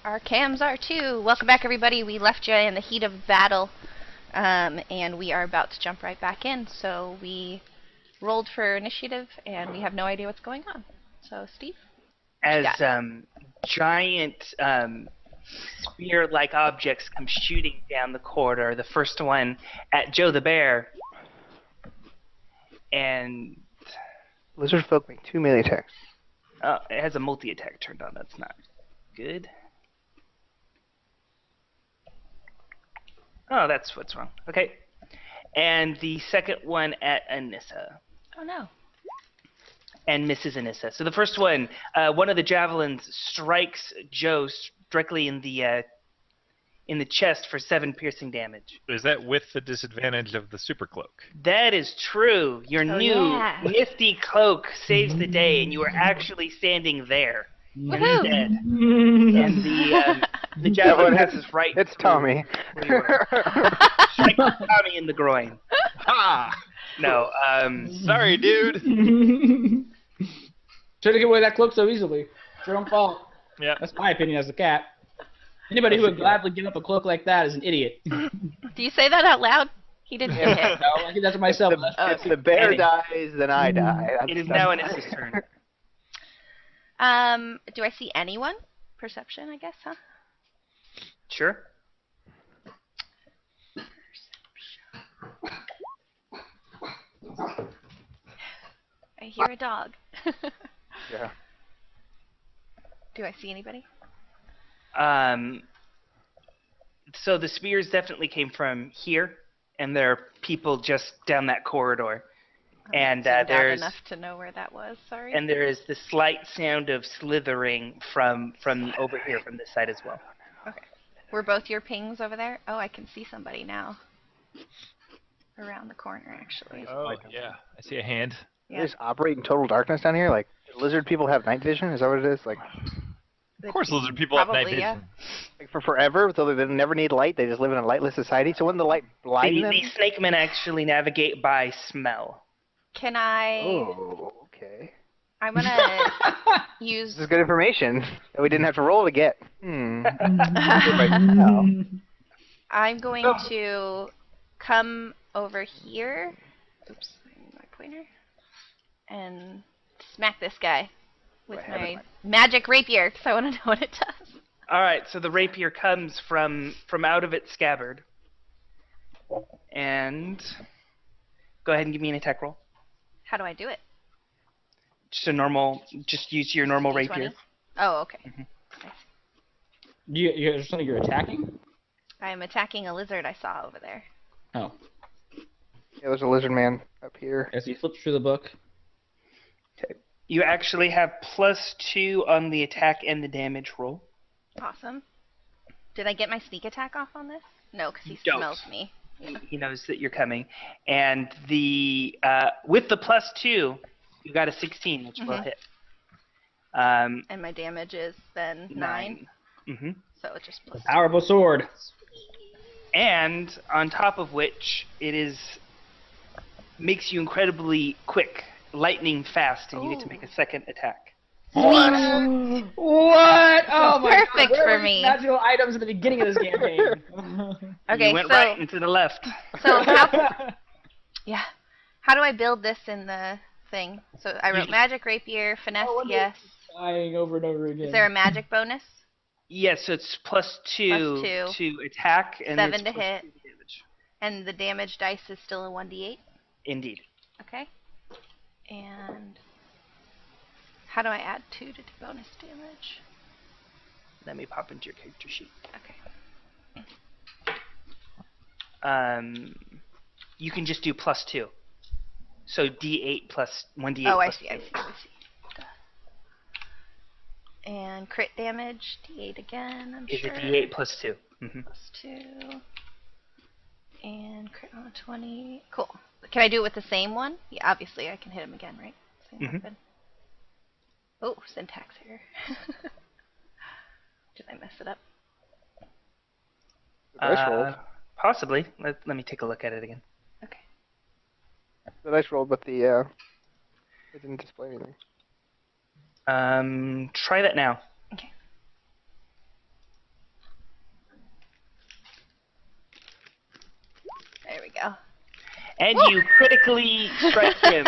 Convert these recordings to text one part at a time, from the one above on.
Our cams are too. Welcome back, everybody. We left you in the heat of battle, and we are about to jump right back in. So we rolled for initiative, and we have no idea what's going on. So, Steve? As giant spear-like objects come shooting down the corridor, the first one at Joe the Bear, and... Lizard folk make 2 melee attacks. It has a multi-attack turned on. That's not good. Oh, that's what's wrong. Okay. And the second one at Anissa. Oh, no. And misses Anissa. So the first one, one of the javelins strikes Joe directly in the chest for 7 piercing damage. Is that with the disadvantage of the super cloak? That is true. Your new nifty cloak saves the day, and you are actually standing there instead. And the javelin has his right. It's Tommy. Strike Tommy in the groin. Ha! No. Sorry, dude. Trying to get away with that cloak so easily. It's your own fault. Yeah. That's my opinion as a cat. Anybody who would gladly give up a cloak like that is an idiot. Do you say that out loud? He didn't say it. No, I think that's for myself. If the bear dies, then I die. It is now Anissa's turn. Do I see anyone? Perception, I guess, huh? Sure. I hear a dog. Yeah. Do I see anybody? So the spears definitely came from here, and there are people just down that corridor. And there's enough to know where that was. Sorry. And there is the slight sound of slithering from over here, from this side as well. Okay. Were both your pings over there? Oh, I can see somebody now. Around the corner, actually. Oh, yeah. I see a hand. Yeah. They just operate in total darkness down here? Like, lizard people have night vision? Is that what it is? Like, Of course lizard people have night vision. Yeah. like for forever, so they never need light, they just live in a lightless society? So when the light blinds them? The snake men actually navigate by smell. Can I... Oh, okay. I'm going to use... This is good information that we didn't have to roll to get. I'm going to come over here. Oops, I need my pointer. And smack this guy with my magic rapier, because I want to know what it does. All right, so the rapier comes from out of its scabbard. And go ahead and give me an attack roll. How do I do it? Just use your normal D20? rapier. Oh, okay. There's something you're attacking? I'm attacking a lizard I saw over there. Oh. Yeah, there's a lizard man up here. As he flips through the book. Okay. You actually have +2 on the attack and the damage roll. Awesome. Did I get my sneak attack off on this? No, because he Don't. smells me. Yeah. He knows that you're coming. And the with the +2, you got a 16, which will hit. And my damage is then 9. Mm-hmm. So it's just +2. Powerful sword. And on top of which, it makes you incredibly quick, lightning fast, and you get to make a second attack. What? What? Oh my God. Perfect Where for were me. these magical items at the beginning of this campaign. Okay, You went so right and to the left. how do I build this in the thing? So I wrote magic rapier, finesse, yes. Dying over and over again. Is there a magic bonus? Yes, so it's +2 to attack, and 7 it's to +2 hit. damage. And the damage dice is still a 1d8? Indeed. Okay. And how do I add 2 to bonus damage? Let me pop into your character sheet. Okay. You can just do +2. So D8 plus 1d8. Oh, I plus see. 2. And crit damage, d8 again, I'm Is sure. a D8 +2. Mm-hmm. +2. And crit on a 20. Cool. Can I do it with the same one? Yeah, obviously I can hit him again, right? Same weapon. Oh, syntax error. Did I mess it up? The dice rolled. Possibly. Let me take a look at it again. Okay. The dice rolled, but it didn't display anything. Try that now. Okay. And you critically strike him.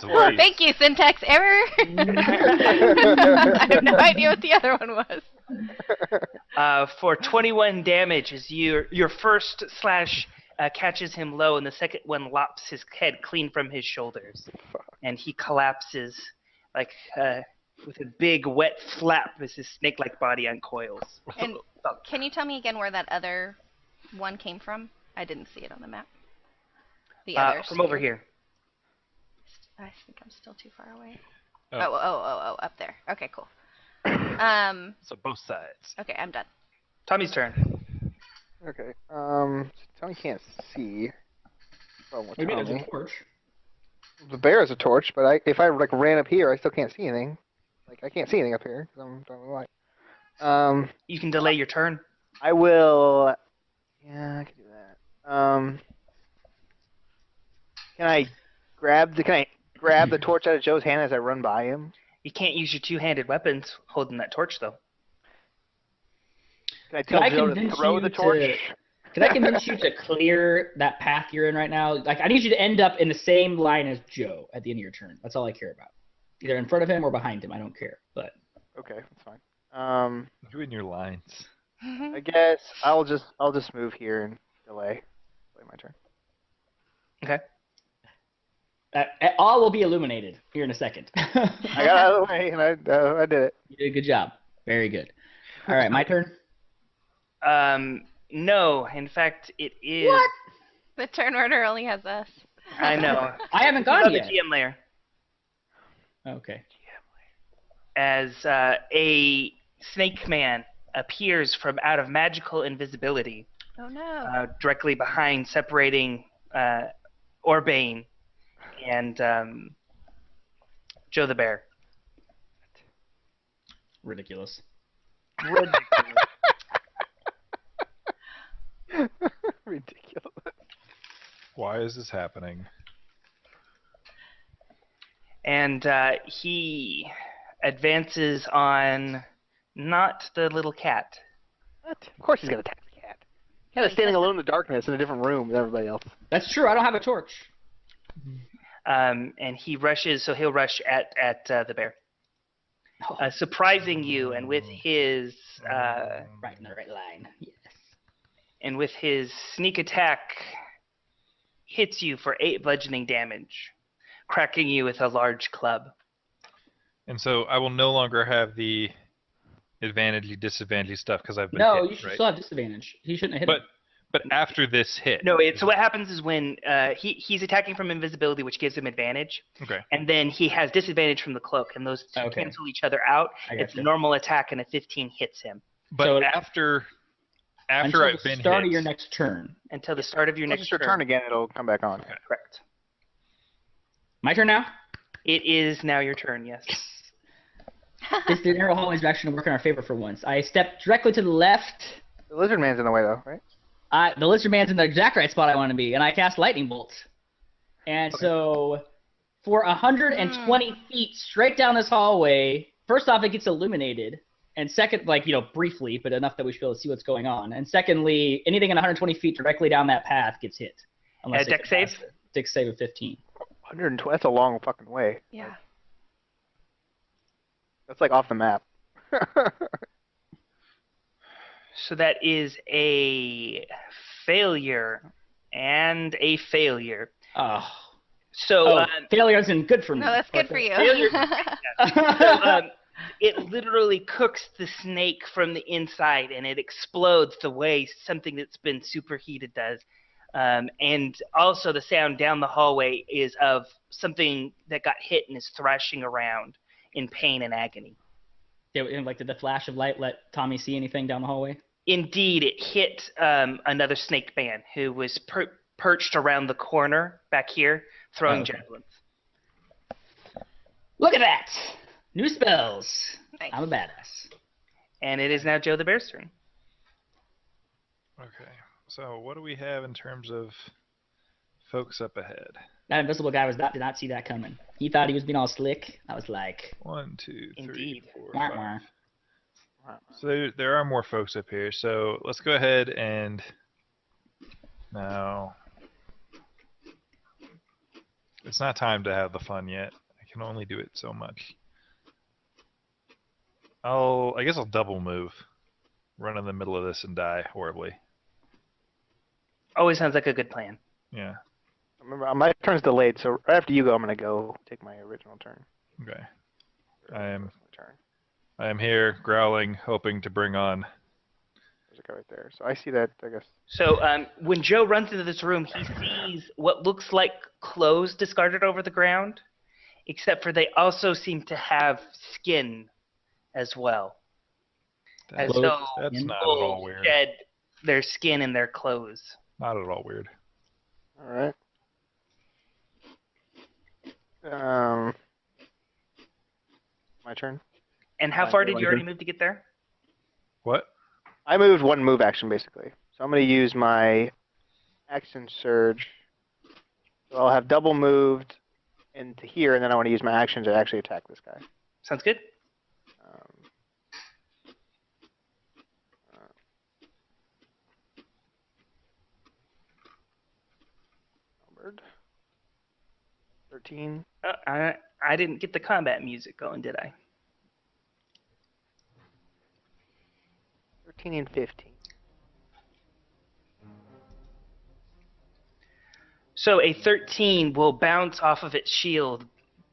Sweet. Thank you, syntax error. I have no idea what the other one was. For 21 damage as your first slash catches him low, and the second one lops his head clean from his shoulders. And he collapses like with a big wet flap as his snake-like body uncoils. And can you tell me again where that other one came from? I didn't see it on the map. The other from over here. I think I'm still too far away. Oh. Oh, up there. Okay, cool. So both sides. Okay, I'm done. Tommy's turn. Okay. Tommy can't see. Oh, Maybe there's a torch. The bear has a torch, but if I like ran up here, I still can't see anything. Like I can't see anything up here because I'm don't know why. You can delay your turn. I will. Yeah, I can do that. Can I grab the torch out of Joe's hand as I run by him? You can't use your two-handed weapons holding that torch, though. Can I tell Joe to convince throw you the torch? Can I convince you to clear that path you're in right now? Like, I need you to end up in the same line as Joe at the end of your turn. That's all I care about. Either in front of him or behind him. I don't care. But Okay, that's fine. You in your lines. I guess I'll just move here and delay my turn. Okay. all will be illuminated here in a second. I got out of the way and I did it. You did a good job. Very good. All right, my turn. No. In fact, it is. What? The turn order only has us. I know. I haven't It's gone the yet. GM layer. Okay. As a snake man appears from out of magical invisibility, Oh no. directly behind, separating Orbane and Joe the Bear. Ridiculous. Ridiculous. Why is this happening? And he advances on not the little cat. What? Of course he's gonna attack the cat. Yeah, standing alone in the darkness in a different room with everybody else. That's true. I don't have a torch. And he rushes, so he'll rush at the bear. Surprising you, and with his Right in the right line. Yes. and with his sneak attack, hits you for 8 bludgeoning damage, cracking you with a large club. And so I will no longer have the advantage disadvantage stuff because I've been No, hit, you should right? still have disadvantage. He shouldn't have hit him. But after this hit. No, so what happens is when he's attacking from invisibility, which gives him advantage, Okay. and then he has disadvantage from the cloak, and those two Okay. cancel each other out. I It's a gotcha. normal attack, and a 15 hits him But So after Until I've the been start hit, of your next turn. until the start of your Once next it's your turn again, it'll come back on. Okay. Correct. My turn now? It is now your turn, yes. This narrow hallway is actually going to work in our favor for once. I step directly to the left. The lizard man's in the way though, right? The lizard man's in the exact right spot I want to be, and I cast lightning bolt. And so, for 120 feet straight down this hallway, first off, it gets illuminated, and second, briefly, but enough that we should be able to see what's going on. And secondly, anything in 120 feet directly down that path gets hit. Unless Dex save? Dex save of 15. 120. That's a long fucking way. Yeah. That's like off the map. So that is a failure and a failure. Oh. So Failure isn't good for me. No, that's good for you. it literally cooks the snake from the inside, and it explodes the way something that's been superheated does. And also the sound down the hallway is of something that got hit and is thrashing around in pain and agony. Did the flash of light let Tommy see anything down the hallway? Indeed, it hit another snake man who was perched around the corner back here, throwing javelins. Look at that! New spells. Nice. I'm a badass. And it is now Joe the Bear's turn. Okay. So what do we have in terms of folks up ahead? That invisible guy did not see that coming. He thought he was being all slick. I was like, 1, 2, 3, Indeed. 4, wah, 5. wah. So there are more folks up here. So let's go ahead and now It's not time to have the fun yet. I can only do it so much. I guess I'll double move. Run in the middle of this and die horribly. Always sounds like a good plan. Yeah. Remember, my turn's delayed, so right after you go, I'm gonna go take my original turn. Okay. Or I am- personal turn. I am here, growling, hoping to bring on. There's a guy right there. So I see that, I guess. So when Joe runs into this room, he sees what looks like clothes discarded over the ground, except for they also seem to have skin as well. As That's, though that's skin? not at all people weird. shed their skin in their clothes. Not at all weird. All right. My turn. And how Fine, far go did you ahead. already move to get there? What? I moved one move action basically, so I'm gonna use my action surge. So I'll have double moved into here, and then I want to use my action to actually attack this guy. Sounds good. Um, numbered 13. I didn't get the combat music going, did I? 13 and 15. So a 13 will bounce off of its shield.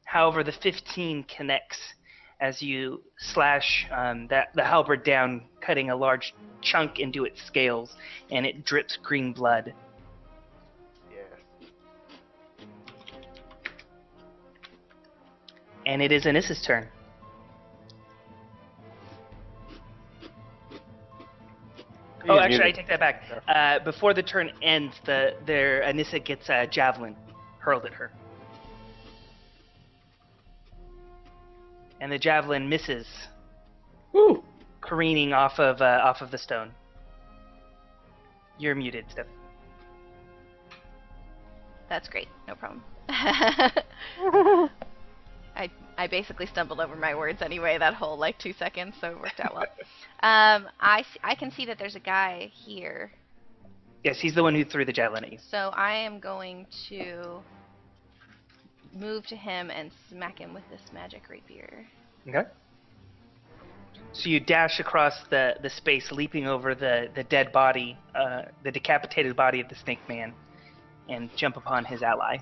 However, the 15 connects as you slash the halberd down, cutting a large chunk into its scales, and it drips green blood. Yes. And it is Anissa's turn. Oh, actually, I take that back. Before the turn ends, Anissa gets a javelin hurled at her. And the javelin misses, Woo! careening off of the stone. You're muted, Steph. That's great. No problem. I basically stumbled over my words anyway that whole 2 seconds, so it worked out well. I can see that there's a guy here, Yes, he's the one who threw the javelin at you. so I am going to move to him and smack him with this magic rapier. Okay. So you dash across the space, leaping over the dead body, the decapitated body of the snake man, and jump upon his ally.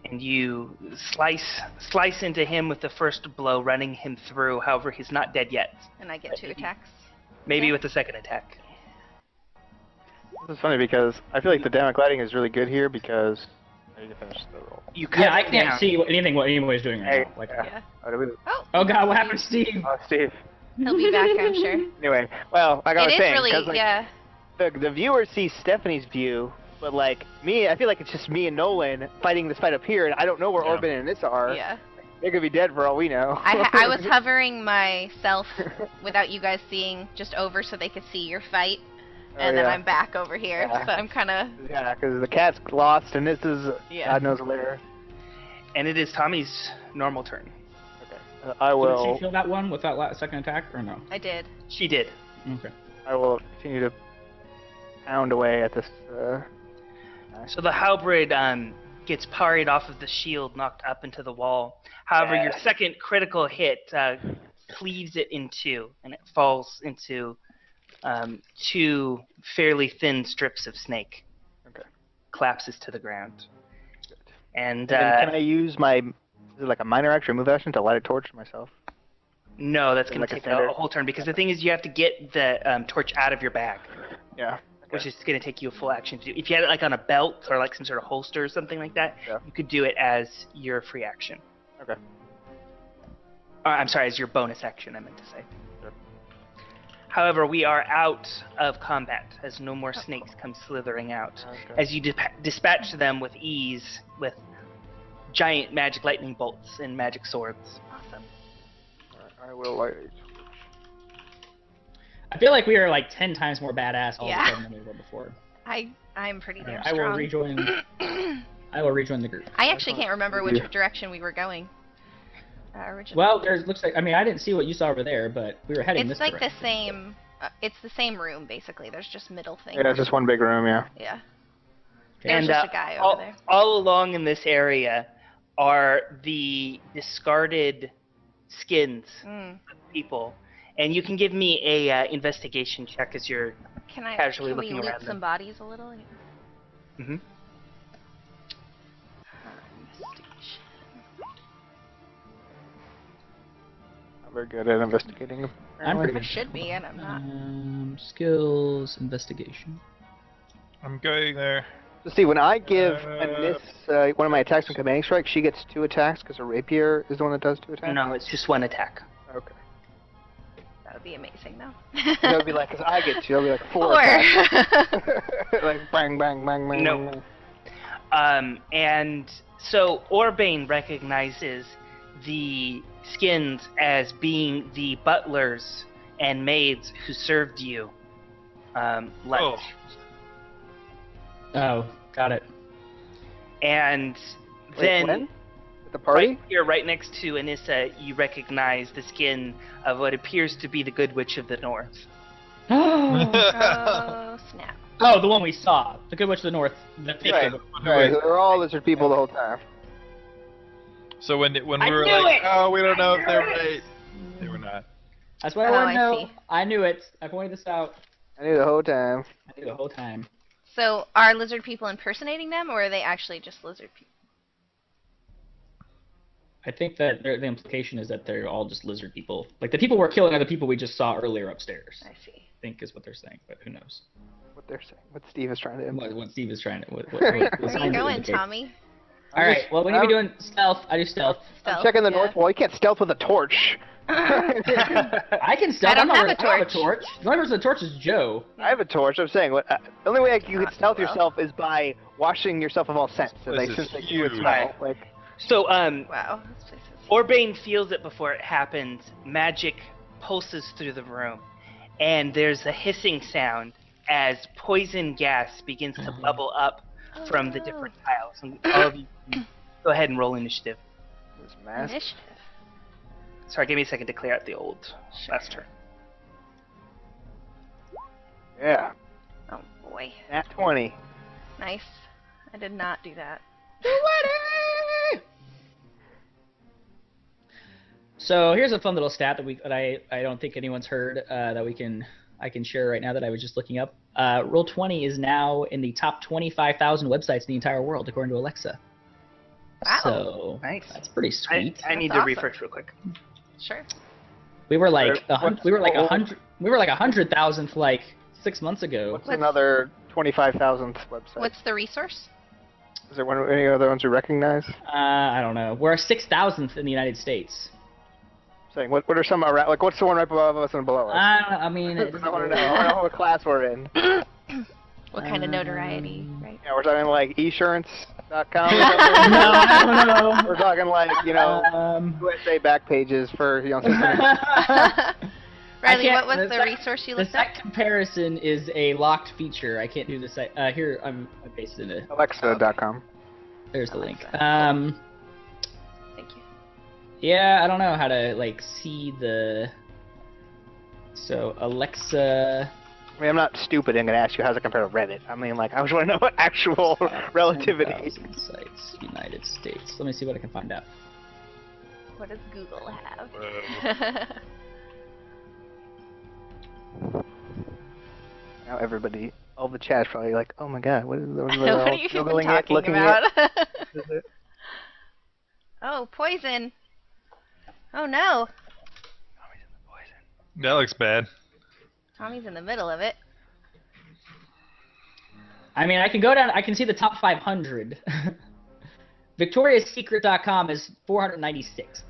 And you slice into him with the first blow, running him through. However, he's not dead yet. And I get 2 attacks. Maybe Yeah. with the second attack. This is funny because I feel like the dynamic lighting is really good here because I need to finish the roll. You cut Yeah, I him can't down. see what anybody's doing right Hey, now. Like, Yeah. Oh, did we- oh god, what happened to Steve? oh, Steve. He'll be back, I'm sure. Anyway, well, like I It was is saying, really, 'cause, like, yeah. the viewer sees Stephanie's view, but like me, I feel like it's just me and Nolan fighting this fight up here, and I don't know where Yeah. Orban and Anissa are. Yeah. They could be dead for all we know. I was hovering myself without you guys seeing just over so they could see your fight. Oh, And then yeah. I'm back over here. Yeah. So I'm kind of... Yeah, because the cat's lost, and this is Yeah. God knows where. And it is Tommy's normal turn. Okay, I Did will. she kill that one with that second attack, or no? I did. She did. Okay. I will continue to pound away at this. So the halberd gets parried off of the shield, knocked up into the wall. However, your second critical hit cleaves it in two, and it falls into 2 fairly thin strips of snake. Okay. Collapses to the ground. And And then can I use my? Is it like a minor action or move action to light a torch myself? no, that's going like to a take standard- a whole turn, because the thing is you have to get the torch out of your bag, Yeah. which is going to take you a full action to do. If you had it like on a belt or like some sort of holster or something like that, Yeah. you could do it as your free action. Okay. I'm sorry, as your bonus action, I meant to say. Sure. However, we are out of combat, as no more snakes come slithering out. Okay. As you dispatch them with ease, with giant magic lightning bolts and magic swords. Awesome. Alright, I will light a torch. I feel like we are like 10 times more badass all Yeah. of a sudden than we were before. I'm pretty damn I strong. will rejoin. I will rejoin the group. I actually can't remember which Yeah. direction we were going. Originally. Well, looks like. I mean, I didn't see what you saw over there, but we were heading It's this like direction. the same. It's the same room basically. There's just middle things. Yeah, it's just one big room. Yeah. Yeah. There's And just a guy all, over there. all along in this area are the discarded skins Mm. of people. And you can give me a investigation check as you're Can casually we looking loot around some them. bodies a little? hmm Investigation. I'm very good at investigating them. I'm pretty I should be, and I'm not. Skills, investigation. I'm going there. So see, when I give one of my attacks on commanding strike, she gets 2 attacks because her rapier is the one that does 2 attacks. No, it's just one attack. Okay. That would be amazing, though. That would be like, because I get 2, it'll be like 4 Four. attacks. Like bang, bang, bang, bang. No. bang, bang. And so Orbane recognizes the skins as being the butlers and maids who served you lunch. Oh, got it. And Wait, then when? At the party? right here, right next to Anissa, you recognize the skin of what appears to be the Good Witch of the North. Oh, snap. Oh, the one we saw. The Good Witch of the North. The fake Right. Good Witch. Right, they're all lizard people the whole time. So when we I were knew like, it! oh, we don't know if they're knew it! right. They were not. That's what I Oh, want I to know. see. I knew it. I pointed this out. I knew the whole time. I knew the whole time. So, are lizard people impersonating them, or are they actually just lizard people? I think that the implication is that they're all just lizard people. Like the people we're killing are the people we just saw earlier upstairs. I see. I think is what they're saying, but who knows? What they're saying. What Steve is trying to imply. What Steve is trying to. What Where are the you signs going, indicate. Tommy? All right. Well, when you be doing stealth, I do stealth. Stealth, I'm checking the yeah. north wall. You can't stealth with a torch. I can stealth. I don't I'm not have worried- a I don't have a torch. torch. The only person with a torch is Joe. I have a torch. I'm saying, the only way you Not can stealth well. yourself is by washing yourself of all scents. So This they is since they do a huge. smell. Like, So, Wow. This place is... Orbane feels it before it happens. Magic pulses through the room, and there's a hissing sound as poison gas begins to bubble up from the different tiles. And all of you can go ahead and roll initiative. this mask. Initiative. Sorry, give me a second to clear out the old last turn. Yeah. Oh, boy. Nat 20. Nice. I did not do that. So here's a fun little stat that I don't think anyone's heard that I can share right now that I was just looking up. Roll20 is now in the top 25,000 websites in the entire world according to Alexa. Wow. So Nice. that's pretty sweet. I need That's to awesome. refresh real quick. Sure. we were like What's- we were like 100,000th like 6 months ago. What's another 25,000th website? What's the resource? Is there any other ones we recognize? I don't know. We're 6,000th in the United States. Saying, what are some around? Like, what's the one right above us and below us? I mean, it I want to know. I want to know what class we're in. What kind of notoriety, right? Yeah, we're talking like esurance.com. no, I don't know. We're talking like, USA back pages for, Riley, can't- what was the the site- resource you The looked up? site comparison is a locked feature. I can't do the site. Here, I pasted it in. Alexa.com. There's the link. Alexa. Thank you. Yeah, I don't know how to like see the. So Alexa. I mean, I'm not stupid and going to ask you how does it compare to Reddit. I mean, like, I just want to know what actual relativity. 1,000 sites, United States. Let me see what I can find out. What does Google have? Now everybody, all the chat's probably like, oh my god, what is What are you even Googling it, talking looking about? it? Oh, poison. Oh no. That looks bad. Tommy's in the middle of it. I mean, I can go down. I can see the top 500. VictoriaSecret.com is 496.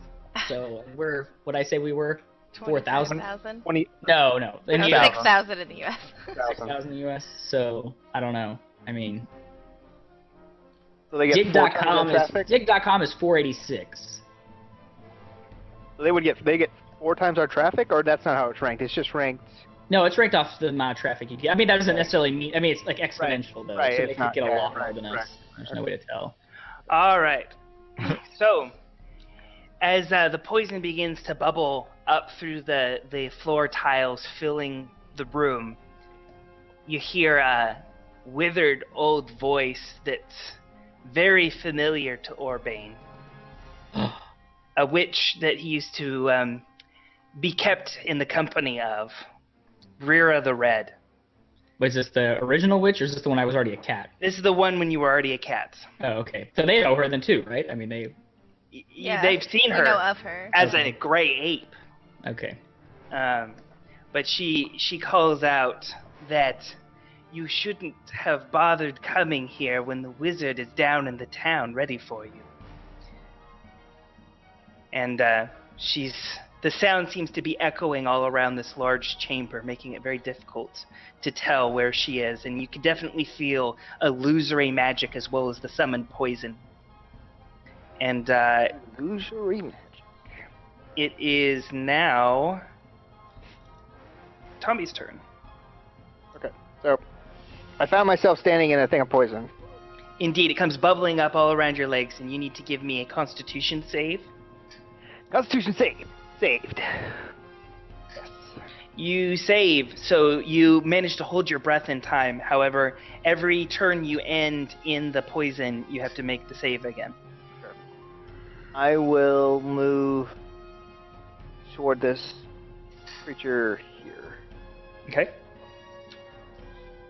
So we're. What I say we were 4,000. 4,000? 20, No. In the US. 6,000 in the U.S. 6,000 in the US. So I don't know. I mean, so they get 4 times the traffic. Dig.com is 486. So they get 4 times our traffic, or that's not how it's ranked. It's just ranked. No, it's ranked off the amount of traffic you get. I mean, that doesn't necessarily mean. I mean, it's like exponential though. Right, So it's they could not- get a yeah, lot more right, than us. right, There's no way to tell. All right. So, as the poison begins to bubble up through the floor tiles, filling the room, you hear withered old voice that's very familiar to Orbane. A witch that he used to be kept in the company of, Rira the Red. Was this the original witch, or is this the one I was already a cat? This is the one when you were already a cat. Oh, okay. So they know her then too, right? I mean, they... Yeah, They've seen they her know of her. as Okay. a gray ape. Okay. But she calls out that you shouldn't have bothered coming here when the wizard is down in the town ready for you. And the sound seems to be echoing all around this large chamber, making it very difficult to tell where she is. And you can definitely feel illusory magic as well as the summoned poison. And Illusory magic. it is now Tommy's turn. Okay, so I found myself standing in a thing of poison. Indeed, it comes bubbling up all around your legs, and you need to give me a Constitution save. Constitution save. Saved. You save, so you manage to hold your breath in time. However, every turn you end in the poison, you have to make the save again. I will move toward this creature here. Okay.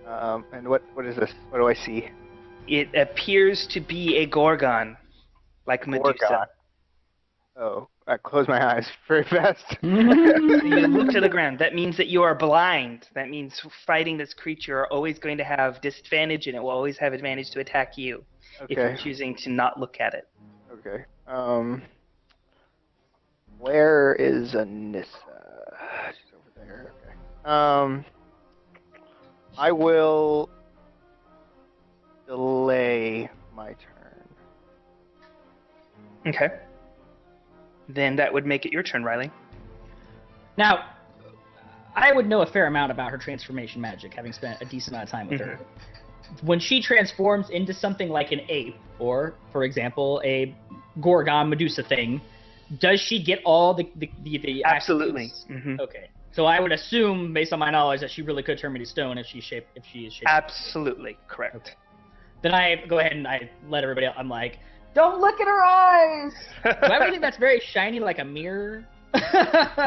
And what is this? What do I see? It appears to be a Gorgon, like Medusa. Gorgon. Oh, I close my eyes very fast. You look to the ground. That means that you are blind. That means fighting this creature are always going to have disadvantage, and it will always have advantage to attack you if you're Okay. choosing to not look at it. Okay. Where is Anissa? She's over there. Okay. I will delay my turn. Okay. Then that would make it your turn, Riley. Now, I would know a fair amount about her transformation magic, having spent a decent amount of time with her. When she transforms into something like an ape, or, for example, a Gorgon Medusa thing, does she get all the Absolutely. attributes? Mhm. Okay. So I would assume, based on my knowledge, that she really could turn me to stone if she is shaped. Absolutely correct. Then I go ahead and I let everybody else. I'm like, don't look at her eyes. Do I have anything that's very shiny, like a mirror?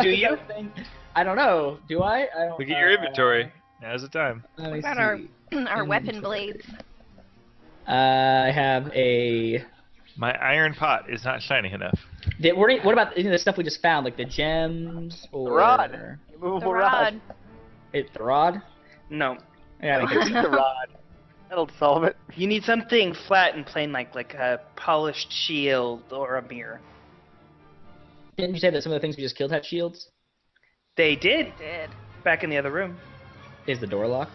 Do you? I don't know. Do I? I don't, Look at your inventory. Now's the time. Let me What about see. our weapon blades? I have a. My iron pot is not shining enough. What about the stuff we just found, like the gems or The rod. The Immovable rod. The rod? No. Yeah, I think the rod. That'll solve it. You need something flat and plain, like a polished shield or a mirror. Didn't you say that some of the things we just killed had shields? They did, Did. back in the other room. Is the door locked?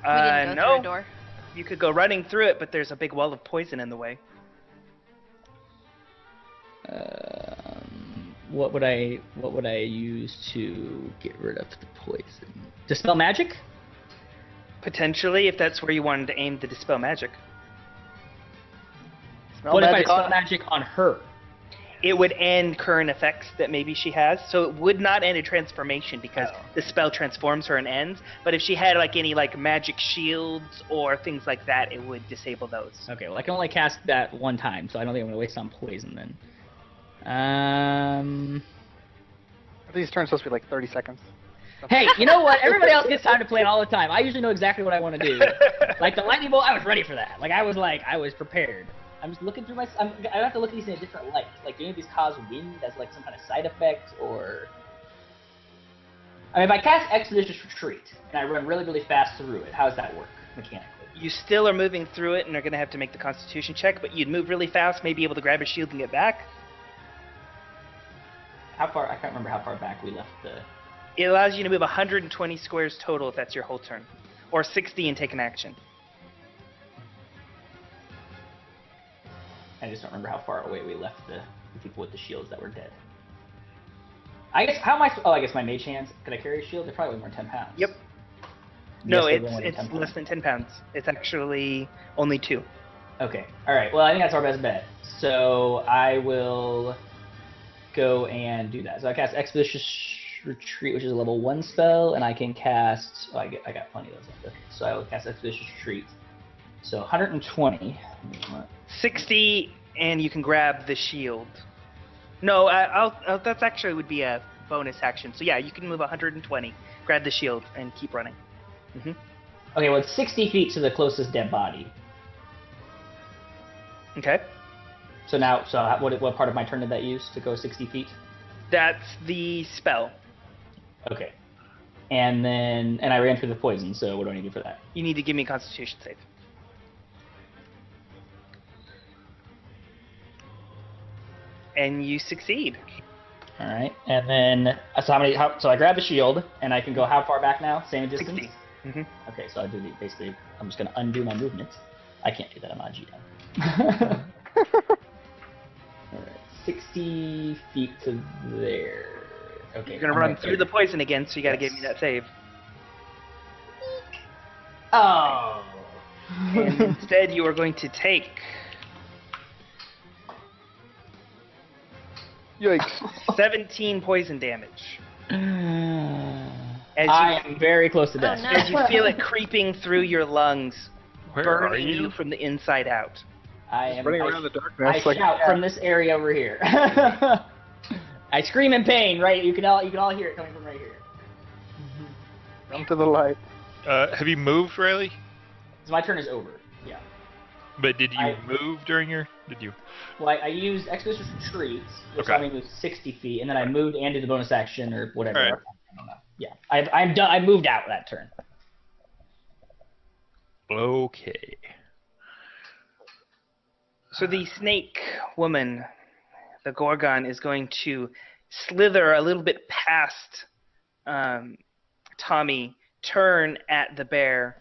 We didn't go No. through a door. You could go running through it, but there's a big wall of poison in the way. What would I use to get rid of the poison? Dispel magic? Potentially, if that's where you wanted to aim to dispel magic. Smell What if I magic dispel on- magic on her? It would end current effects that maybe she has, so it would not end a transformation because the spell transforms her and ends. But if she had like any like magic shields or things like that, it would disable those. Okay, well I can only cast that one time, so I don't think I'm gonna waste on poison then. Are these turns supposed to be like 30 seconds? Hey, you know what? Everybody else gets time to play it all the time. I usually know exactly what I want to do. Like the lightning bolt, I was ready for that. I was prepared. I'm just looking through I have to look at these in a different light. Like, do any of these cause wind as like some kind of side effect, or? I mean, if I cast Expeditious Retreat and I run really, really fast through it, how does that work mechanically? You still are moving through it and are going to have to make the Constitution check, but you'd move really fast, maybe able to grab a shield and get back. How far? I can't remember how far back we left the. It allows you to move 120 squares total if that's your whole turn, or 60 and take an action. I just don't remember how far away we left the people with the shields that were dead. I guess I guess my mage hands. Could I carry a shield? They're probably more than 10 pounds. Yep. No, Yes, they're more than it's 10 pounds. less than 10 pounds. It's actually only 2. Okay. All right. Well, I think that's our best bet. So I will go and do that. So I cast Expeditious Retreat, which is a level 1 spell, and I can cast. Oh, I got plenty of those left. Okay, so I will cast Expeditious Retreat. So 120. 60, and you can grab the shield. No, that's actually would be a bonus action. So yeah, you can move 120, grab the shield, and keep running. Mm-hmm. Okay, well, it's 60 feet to the closest dead body. Okay. So what part of my turn did that use to go 60 feet? That's the spell. Okay. And I ran through the poison, so what do I need to do for that? You need to give me a Constitution save. And you succeed. All right. And then, so I grab the shield, and I can go how far back now? Same distance? 60. Mm-hmm. Okay, so I do basically, I'm just going to undo my movement. I can't do that, I'm not GM. All right, 60 feet to there. Okay. You're going to run through the poison again, so you got to give me that save. Oh. And instead, you are going to take Yikes. 17 poison damage. As I am very close to death. no. As you feel it creeping through your lungs, Where are burning you? you from the inside out. Running around the darkness. I shout from this area over here. I scream in pain, right? You can all hear it coming from right here. Come to the light. Have you moved, Riley? So my turn is over. Yeah. But did you I- move during your? Did you? Well, I used Expeditious Retreat, which Okay. allowed me to move 60 feet, and then I moved and did the bonus action or whatever. All right. I don't know. Yeah, I'm done. I moved out that turn. Okay. So the snake woman, the Gorgon, is going to slither a little bit past Tommy, turn at the bear,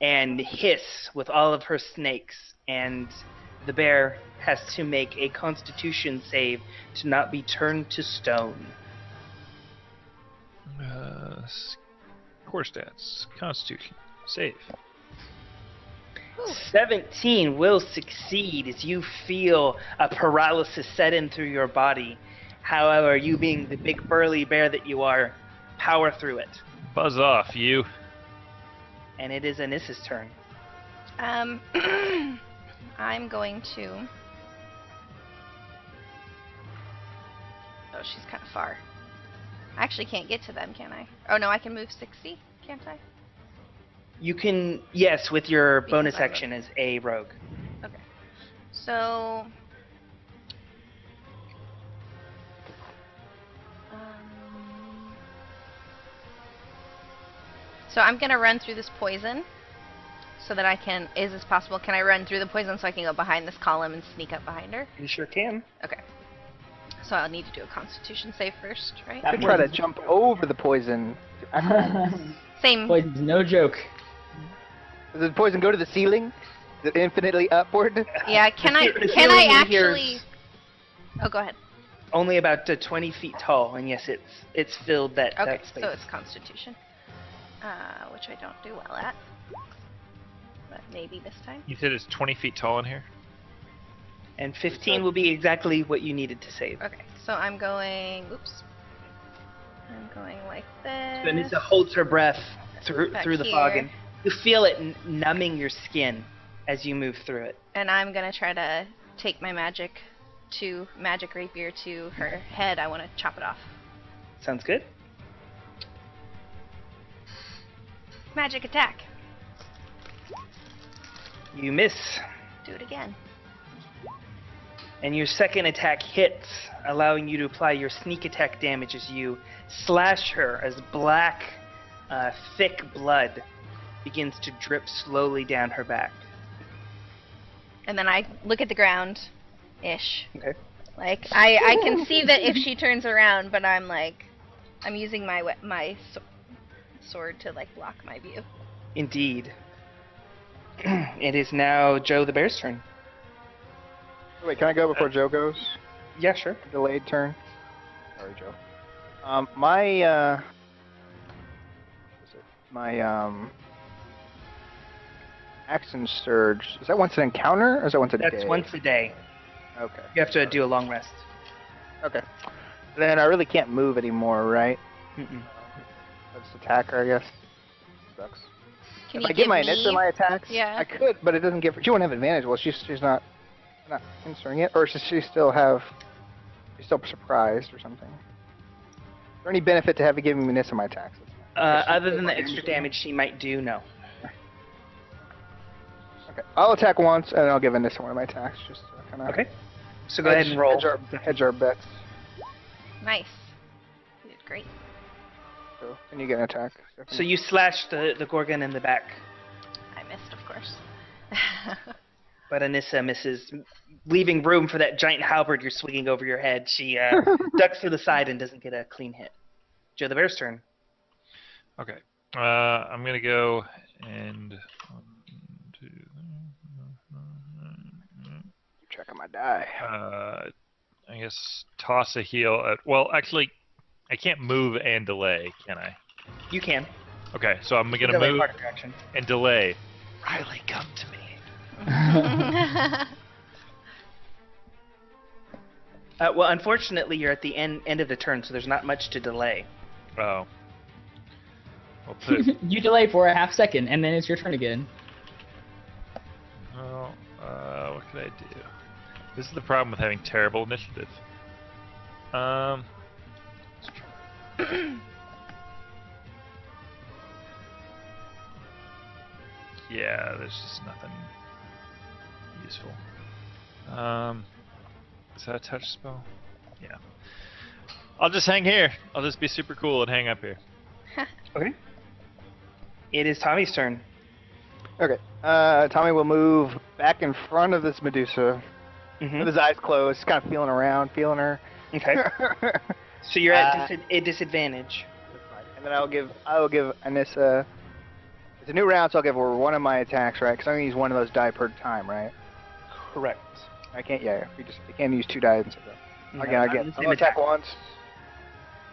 and hiss with all of her snakes. And the bear has to make a Constitution save to not be turned to stone. Core stats. Constitution. Save. 17 will succeed as you feel a paralysis set in through your body. However, you being the big burly bear that you are, power through it. Buzz off, you. And it is Anissa's turn. I'm going to. Oh, she's kind of far. I actually can't get to them, can I? Oh no, I can move 60, can't I? You can, yes, with your Because bonus I'm a action as a rogue. Okay. So. So I'm gonna run through this poison, so that I can. Is this possible? Can I run through the poison so I can go behind this column and sneak up behind her? You sure can. Okay. So I'll need to do a Constitution save first, right? That I could try to jump over the poison. Same. Poison's no joke. Does the poison go to the ceiling? Is it infinitely upward? Yeah. Can I? The Can I ceiling in here actually? is Oh, go ahead. Only about 20 feet tall, and yes, it's filled that, Okay, that space. so it's Constitution, which I don't do well at, but maybe this time. You said it's 20 feet tall in here? And 15 will be exactly what you needed to save. Okay, so I'm going. Oops. I'm going like this. Anissa holds her breath through Back the fog, here. and you feel it numbing your skin as you move through it. And I'm gonna try to take my magic rapier to her head. I want to chop it off. Sounds good. Magic attack. You miss, Do it again. and your second attack hits, allowing you to apply your sneak attack damage as you slash her as black, thick blood begins to drip slowly down her back. And then I look at the ground, ish. Okay. Like I can see that if she turns around, but I'm using my sword to like block my view. Indeed. It is now Joe the Bear's turn. Wait, can I go before Joe goes? Yeah, sure. Delayed turn. Sorry, Joe. My action surge. Is that once an encounter, or is that once a day? That's once a day. Okay. You have to do a long rest. Okay. Then I really can't move anymore, right? Mm-mm. That's attacker, I guess. Sucks. Can If you I give give my me? Anissa my attacks, Yeah. I could, but it doesn't give. She won't have advantage. Well, she's not answering it, or does she still have? She's still surprised or something. Is there any benefit to having giving Anissa my attacks? Other than the extra damage she might do, no. Okay, I'll attack once, and I'll give Anissa one of my attacks, just to kind of. Okay. So go ahead and roll. Hedge our bets. Nice. You did great. So, and you get an attack. So you slash the Gorgon in the back, I missed, of course. but Anissa misses, leaving room for that giant halberd you're swinging over your head. She ducks to the side and doesn't get a clean hit. Joe the Bear's turn. Okay. I'm gonna go and 1, 2. Checking my die. I guess toss a heal at. Well, actually, I can't move and delay, can I? You can. Okay, so I'm gonna Delay move part of your action. and delay. Riley, come to me. Well, unfortunately, you're at the end of the turn, so there's not much to delay. Oh. Well, put. You delay for a half second, and then it's your turn again. Well, what could I do? This is the problem with having terrible initiative. Yeah, there's just nothing useful. Is that a touch spell? Yeah. I'll just hang here. I'll just be super cool and hang up here. Okay. It is Tommy's turn. Okay. Tommy will move back in front of this Medusa with Mm-hmm. his eyes closed, just kind of feeling around, feeling her. Okay. So you're at a disadvantage. And then I will give Anissa. It's a new round, so I'll give her one of my attacks, right? Because I'm gonna use one of those die per time, right? Correct. I can't. Yeah, you can't use 2 die and stuff. No, Again, not the I'll same attack once.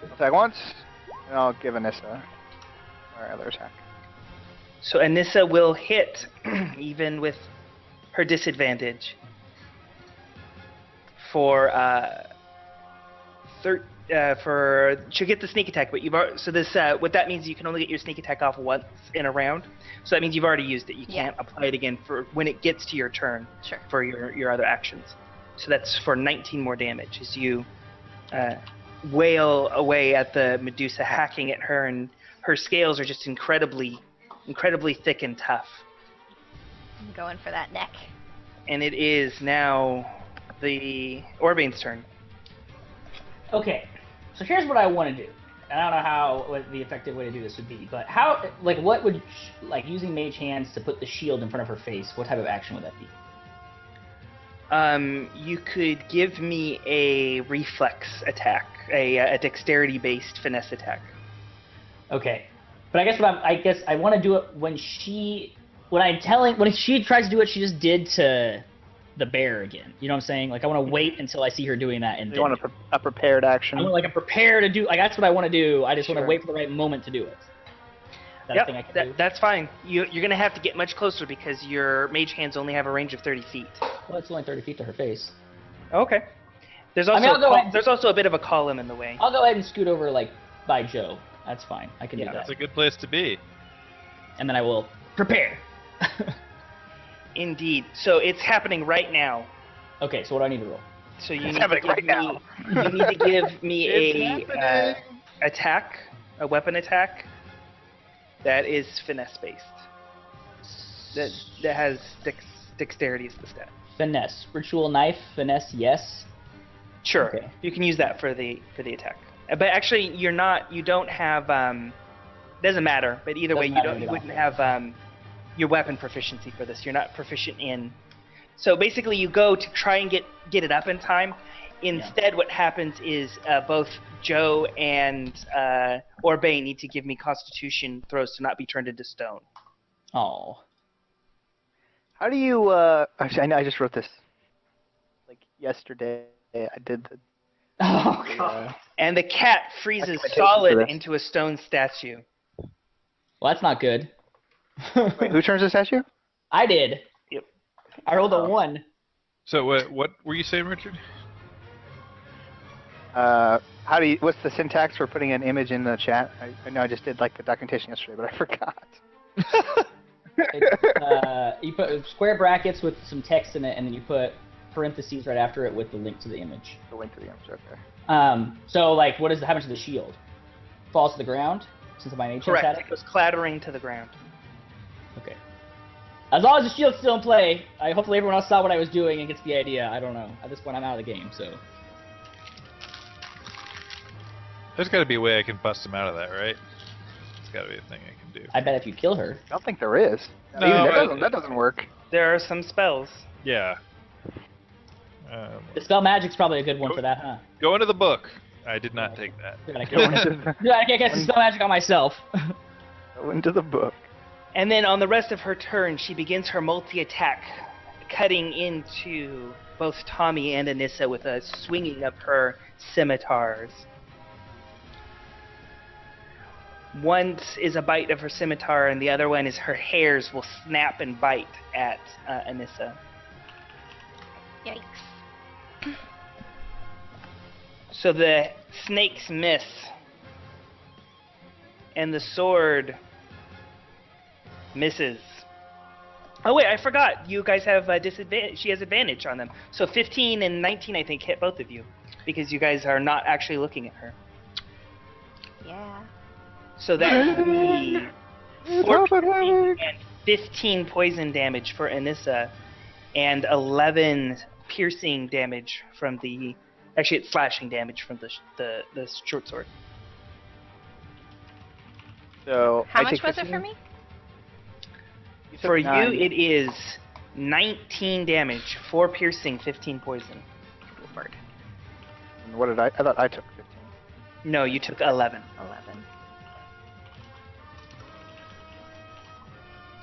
I'll attack once, and I'll give Anissa our other attack. So Anissa will hit, even with her disadvantage, for she'll get the sneak attack. But what that means is you can only get your sneak attack off once in a round. So that means you've already used it. You can't apply it again for when it gets to your turn. Sure. For your other actions. So that's for 19 more damage as you wail away at the Medusa, hacking at her, and her scales are just incredibly thick and tough. I'm going for that neck. And it is now the Orbane's turn. Okay, so here's what I want to do. And I don't know what the effective way to do this would be, but what would, using Mage Hands to put the shield in front of her face, what type of action would that be? You could give me a reflex attack, a dexterity-based finesse attack. Okay, but I guess I want to do it when she tries to do what she just did to the bear again. You know what I'm saying? I want to wait until I see her doing that, and You want a prepared action? I want a prepare to do. That's what I want to do. I just want Sure. to wait for the right moment to do it. Is that a thing I can do? That's fine. You're going to have to get much closer because your mage hands only have a range of 30 feet. Well, it's only 30 feet to her face. Okay. There's I'll go ahead. There's also a bit of a column in the way. I'll go ahead and scoot over by Joe. That's fine. I can do that. That's a good place to be. And then I will prepare. Indeed. So it's happening right now. Okay, so what do I need to roll? So you It's need happening to give right me, now. you need to give me It's a weapon attack that is finesse based. That has dexterity as the stat. Finesse. Ritual knife, finesse, yes. Sure. Okay. You can use that for the attack. But actually you don't have doesn't matter, but either way Doesn't you matter, wouldn't have your weapon proficiency for this. You're not proficient in. So basically you go to try and get it up in time. Instead what happens is both Joe and Orbane need to give me constitution throws to not be turned into stone. Oh. How do you? Actually, I know I just wrote this. Yesterday, I did the. Oh god. And the cat freezes Documentation for solid this. into a stone statue. Well, that's not good. Wait, who turns the statue? I did. Yep. I rolled a 1. So what were you saying, Richard? How How do you? What's the syntax for putting an image in the chat? I know I just did like the documentation yesterday, but I forgot. You put square brackets with some text in it, and then you put parentheses right after it with the link to the image. The link to the image. Okay. So like, what happens to the shield? Falls to the ground since my nature Correct. static? It goes clattering to the ground. Okay. As long as the shield's still in play, hopefully everyone else saw what I was doing and gets the idea. I don't know. At this point, I'm out of the game, so. There's got to be a way I can bust him out of that, right? There's got to be a thing I can do. I bet if you kill her. I don't think there is. No, Even that doesn't work. There are some spells. Yeah. The spell magic's probably a good one for that, huh? Go into the book. I did not take that. I can't cast the spell magic on myself. Go into the book. And then on the rest of her turn, she begins her multi-attack, cutting into both Tommy and Anissa with a swinging of her scimitars. One is a bite of her scimitar, and the other one is her hairs will snap and bite at Anissa. Yikes. So the snakes miss, and the sword misses. Oh wait, I forgot. You guys have a disadvantage. She has advantage on them. So 15 and 19, I think, hit both of you, because you guys are not actually looking at her. Yeah. So that would be 14 and 15 poison damage for Anissa, and 11 piercing damage from the. Actually, it's slashing damage from the short sword. So How I much take was it 15? for me? took For 9. you, it is 19 damage, 4 piercing, 15 poison. Word. And what did I thought I took 15. No, you took 11. 11.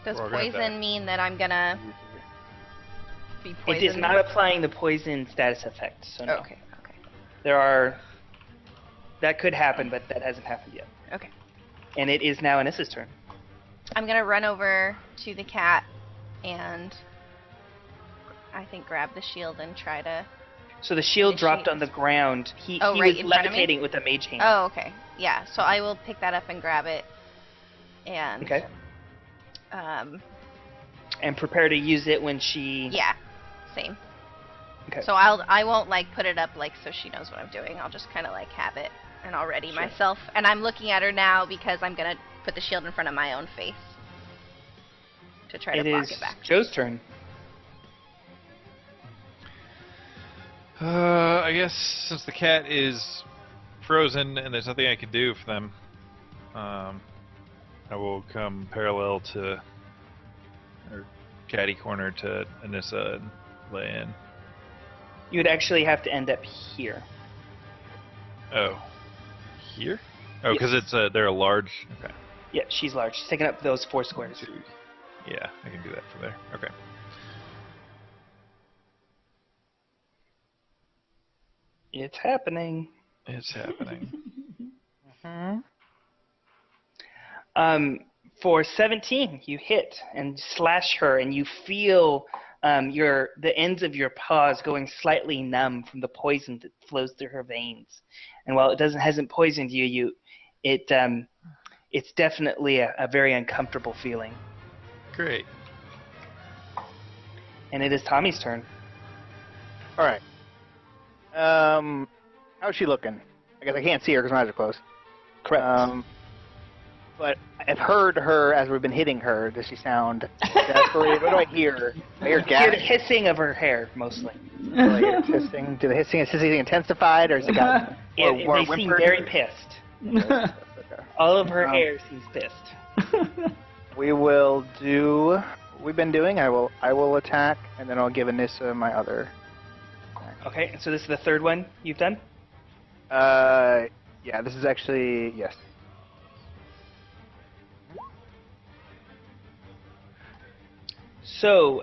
Does We're all gonna die. poison mean that I'm gonna be poisoned? It is not applying the poison status effect, so no. Oh, okay. There are. That could happen, but that hasn't happened yet. Okay. And it is now Anissa's turn. I'm gonna run over to the cat and I think grab the shield and try to. So the shield Initiate. dropped on the ground. He Oh, right was in front of me? levitating with a mage hand. Oh, okay. Yeah. So I will pick that up and grab it, and. Okay. Um. And prepare to use it when she. Yeah. Same. Okay. So I won't like put it up like so she knows what I'm doing. I'll just kind of like have it and I'll ready Sure. myself. And I'm looking at her now because I'm gonna put the shield in front of my own face to try to block is it back. Joe's turn. I guess since the cat is frozen and there's nothing I can do for them, I will come parallel to, or catty corner to Anissa and lay in. You would actually have to end up here. Oh, here? Oh, Yes. because it's they're a large. Okay. Yeah, she's large. She's taking up those 4 squares. Yeah, I can do that from there. Okay. It's happening. It's happening. For 17, you hit and slash her, and you feel the ends of your paws going slightly numb from the poison that flows through her veins. And while it hasn't poisoned you, it's definitely a very uncomfortable feeling. Great. And it is Tommy's turn. All right. How's she looking? I guess I can't see her because my eyes are closed. Correct. But I've heard her as we've been hitting her. Does she sound desperate? What do I hear? I hear You hear the gas. hissing of her hair, mostly. Do I hear hissing? Do the hissing intensified, or is it got more They seem whimpered? very pissed. Okay. All of her Um, hair seems pissed. We will do what we've been doing. I will attack, and then I'll give Anissa my other. Okay, so this is the third one you've done? Yeah, this is actually, yes. So,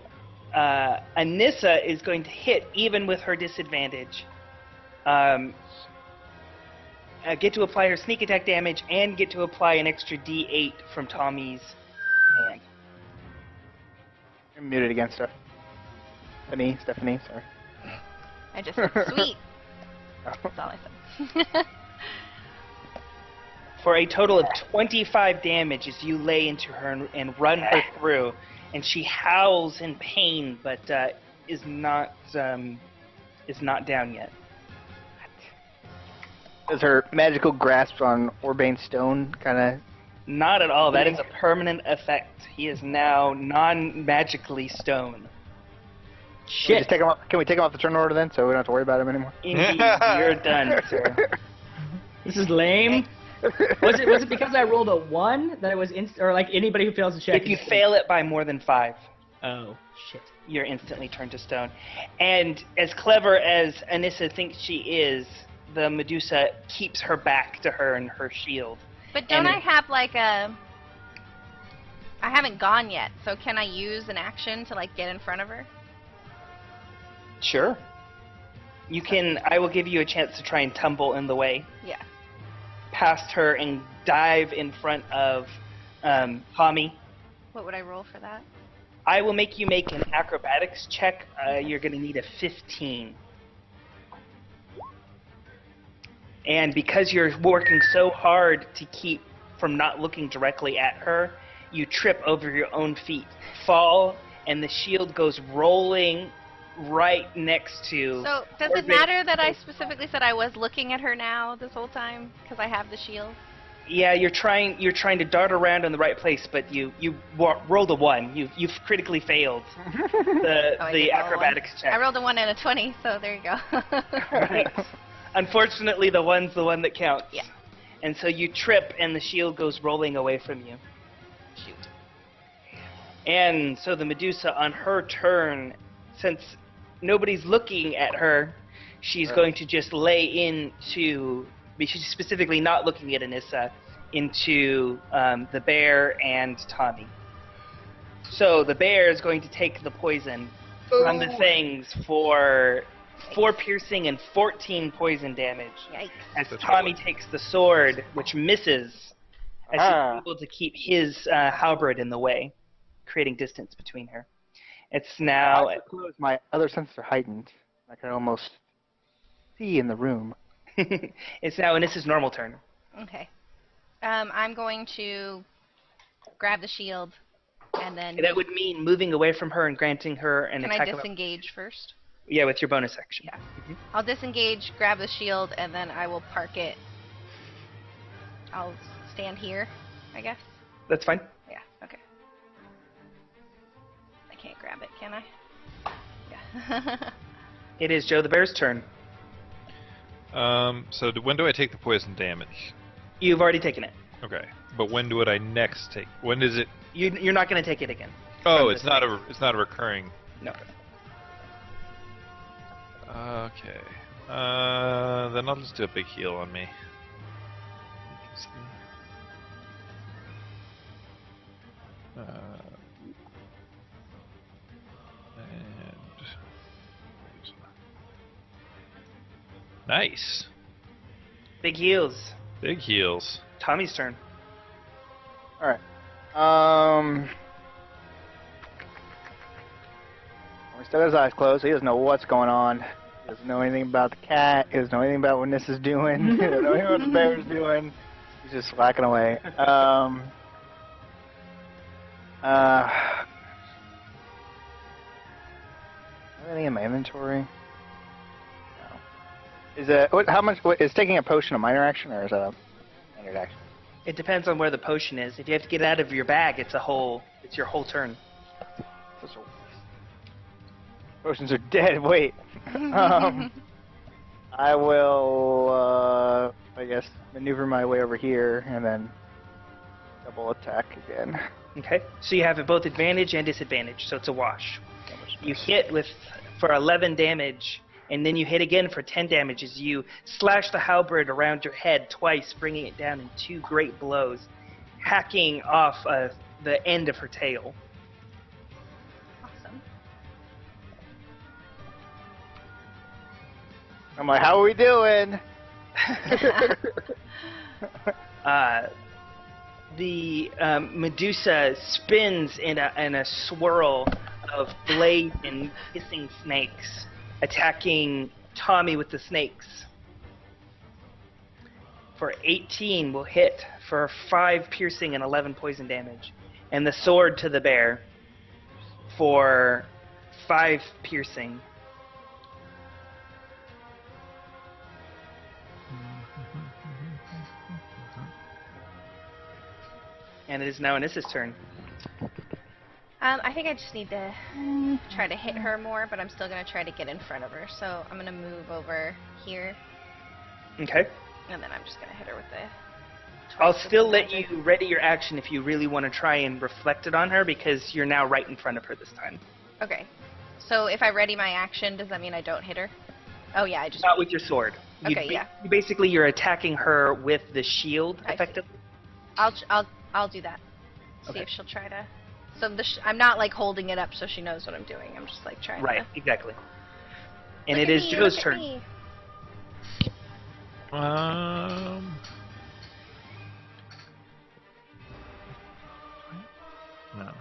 Anissa is going to hit even with her disadvantage. Get to apply her sneak attack damage and get to apply an extra D8 from Tommy's hand. I'm muted again, Stephanie, sorry. I just said sweet. Oh. That's all I said. For a total of 25 damage as you lay into her and run her through, and she howls in pain, but is not down yet. Does her magical grasp on Urbane Stone kind of... Not at all. That is a permanent effect. He is now non-magically stone. Shit. Just take him off. Can we take him off the turn order then, so we don't have to worry about him anymore? Indeed, you're done, sir. This is lame. Was it because I rolled a 1 that it was or like anybody who fails the check? If you fail it by more than 5, Oh shit. you're instantly turned to stone. And as clever as Anissa thinks she is, the Medusa keeps her back to her and her shield. But don't And I have like a... I haven't gone yet, so can I use an action to like get in front of her? Sure. You can. I will give you a chance to try and tumble in the way Yeah. past her and dive in front of Tommy. What would I roll for that? I will make you make an acrobatics check. You're going to need a 15. And because you're working so hard to keep from not looking directly at her, you trip over your own feet, fall, and the shield goes rolling right next to... So, does it matter that I specifically said I was looking at her now this whole time? Because I have the shield? Yeah, you're trying to dart around in the right place, but you rolled a 1. You've critically failed the Oh, I did roll a acrobatics 1. check. I rolled a 1 and a 20, so there you go. Right. Unfortunately, the 1's the one that counts. Yeah. And so you trip, and the shield goes rolling away from you. Shoot. And so the Medusa, on her turn, since nobody's looking at her, she's going to just lay into... She's specifically not looking at Anissa, into the bear and Tommy. So the bear is going to take the poison from the things for 4 piercing and 14 poison damage. Yikes. As That's Tommy good. takes the sword, which misses, as he's able to keep his halberd in the way, creating distance between her. It's now... My other senses are heightened. I can almost see in the room. It's now Anissa's normal turn. Okay. I'm going to grab the shield, and then... That would mean moving away from her and granting her an Can attack. I disengage first? Yeah, with your bonus action. Yeah. I'll disengage, grab the shield, and then I will park it. I'll stand here, I guess. That's fine. Yeah, okay. I can't grab it, can I? Yeah. It is Joe the Bear's turn. So when do I take the poison damage? You've already taken it. Okay, but when would I next take? When is it? You're not going to take it again. Oh, From it's this not phase. a recurring. No. Okay. Then I'll just do a big heal on me. Nice. Big heals. Big heals. Tommy's turn. Alright. He still has his eyes closed. He doesn't know what's going on. He doesn't know anything about the cat. He doesn't know anything about what Nis is doing. He doesn't know anything what the bear's doing. He's just slacking away. Anything in my inventory? No. Is how much? Is taking a potion a minor action or is that a standard action? It depends on where the potion is. If you have to get it out of your bag, it's your whole turn. Potions are dead. Wait. I will, I guess, maneuver my way over here and then double attack again. Okay. So you have both advantage and disadvantage, so it's a wash. You hit for 11 damage, and then you hit again for 10 damage as you slash the halberd around your head twice, bringing it down in 2 great blows, hacking off the end of her tail. Awesome. I'm like, how are we doing? The Medusa spins in a swirl of blade and hissing snakes, attacking Tommy with the snakes. for 18 will hit for 5 piercing and 11 poison damage. And the sword to the bear for 5 piercing. And it is now Anissa's turn. I think I just need to try to hit her more, but I'm still going to try to get in front of her. So I'm going to move over here, Okay. and then I'm just going to hit her with the... I'll twice with still the let magic. you ready your action if you really want to try and reflect it on her, because you're now right in front of her this time. Okay. So if I ready my action, does that mean I don't hit her? Oh, yeah, I just... Not with your sword. Okay, yeah. Basically, you're attacking her with the shield, I see. effectively. I'll do that. See Okay. if she'll try to... So I'm not, like, holding it up so she knows what I'm doing. I'm just, like, trying Right, to... exactly. And Look it at is me, Joe's look at turn. me. No.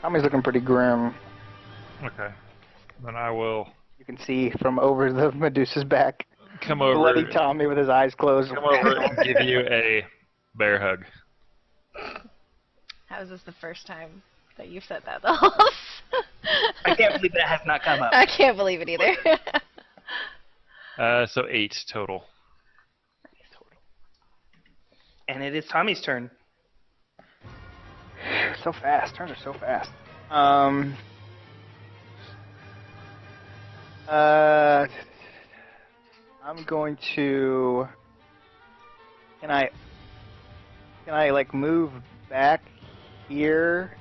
Tommy's looking pretty grim. Okay. Then I will You can see from over the Medusa's back. come over. Bloody Tommy with his eyes closed. Come over and give you a bear hug. How is this the first time that you've said that, though? I can't believe that has not come up. I can't believe it either. So 8 total. And it is Tommy's turn. So fast. Turns are so fast. I'm going to. Can I like move back here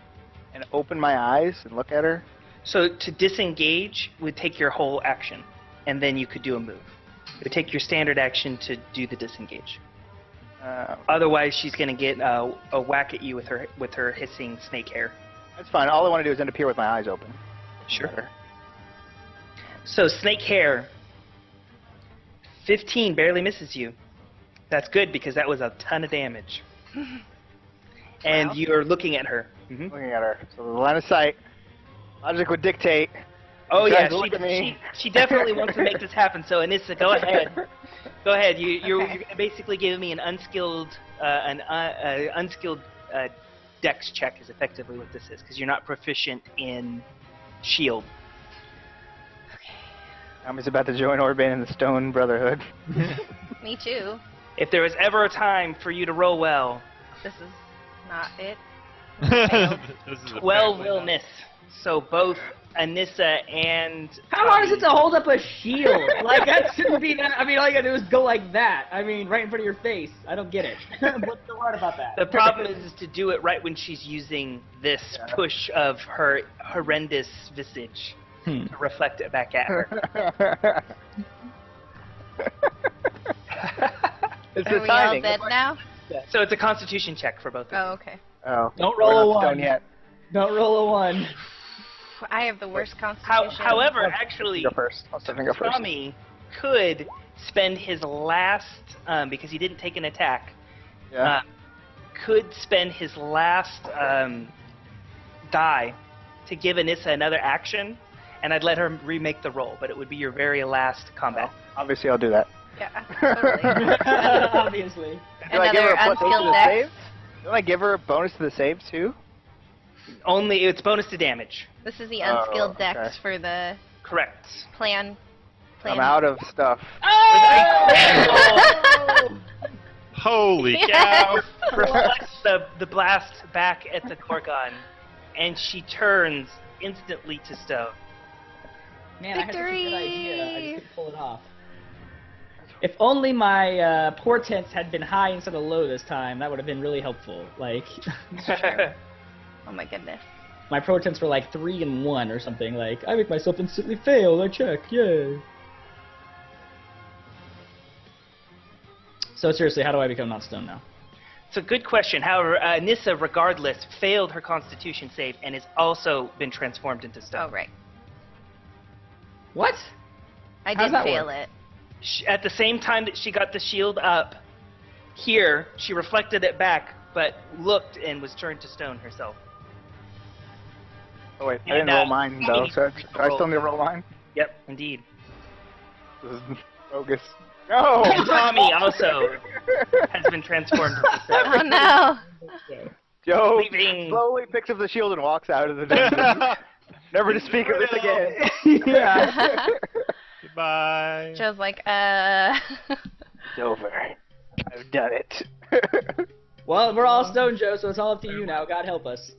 and open my eyes and look at her? So to disengage would take your whole action, and then you could do a move. It would take your standard action to do the disengage. Otherwise, she's going to get a whack at you with her hissing snake hair. That's fine. All I want to do is end up here with my eyes open. Sure. So snake hair, 15 barely misses you. That's good because that was a ton of damage. And Wow. you're looking at her. Mhm. Looking at her. So the line of sight. Logic would dictate. Oh You yeah, guys look at me. she definitely wants to make this happen. So Anissa, go ahead. Go ahead. You're Okay. going to basically give me an unskilled dex check is effectively what this is, because you're not proficient in shield. Tommy's about to join Orban in the Stone Brotherhood. Me too. If there was ever a time for you to roll well, This is not it. This is 12 apparently will not- miss. So both Anissa and How hard is it to Tommy- hold up a shield? Like, that shouldn't be that. I mean, all you gotta do is go like that. I mean, right in front of your face. I don't get it. What's so hard about that? The problem is to do it right when she's using this push of her horrendous visage to reflect it back at her. It's Are the we all timing. dead now? So it's a Constitution check for both of Oh, you. okay. Oh, Don't we're roll a not one. stone yet. Don't roll a 1. I have the worst constitution. However, actually, Go first. I'll step and go first. Tommy could spend his last, because he didn't take an attack, Yeah. could spend his last die to give Anissa another action, and I'd let her remake the roll, but it would be your very last combat. Obviously, I'll do that. Yeah, totally. Obviously. Do I give her Another a plus 8 to unskilled the dex. save? Don't I give her a bonus to the save too? Only it's bonus to damage. This is the Oh, unskilled dex okay. for the Correct. plan. I'm out of stuff. Holy Yes. cow! Reflects the blast back at the Gorgon, and she turns instantly to stone. Man, I had such a good idea. I Victory! just couldn't pull it off. If only my portents had been high instead of low this time, that would have been really helpful. Like, Oh my goodness. my portents were like 3 and 1 or something. Like, I make myself instantly fail. I check. Yay. So seriously, how do I become not stone now? It's a good question. However, Nissa, regardless, failed her Constitution save and has also been transformed into stone. Oh, right. What? I How's did that fail work? it. At the same time that she got the shield up, here, she reflected it back, but looked and was turned to stone herself. Oh wait, I And, didn't roll mine though, so I still need to roll mine. Yep, indeed. This is bogus. No! Tommy also has been transformed into stone. Oh no! Joe Leaving. slowly picks up the shield and walks out of the dungeon. Never to speak of this again. Yeah. Goodbye. Joe's like, It's over. I've done it. Well, we're all stone, Joe, so it's all up to you now. God help us.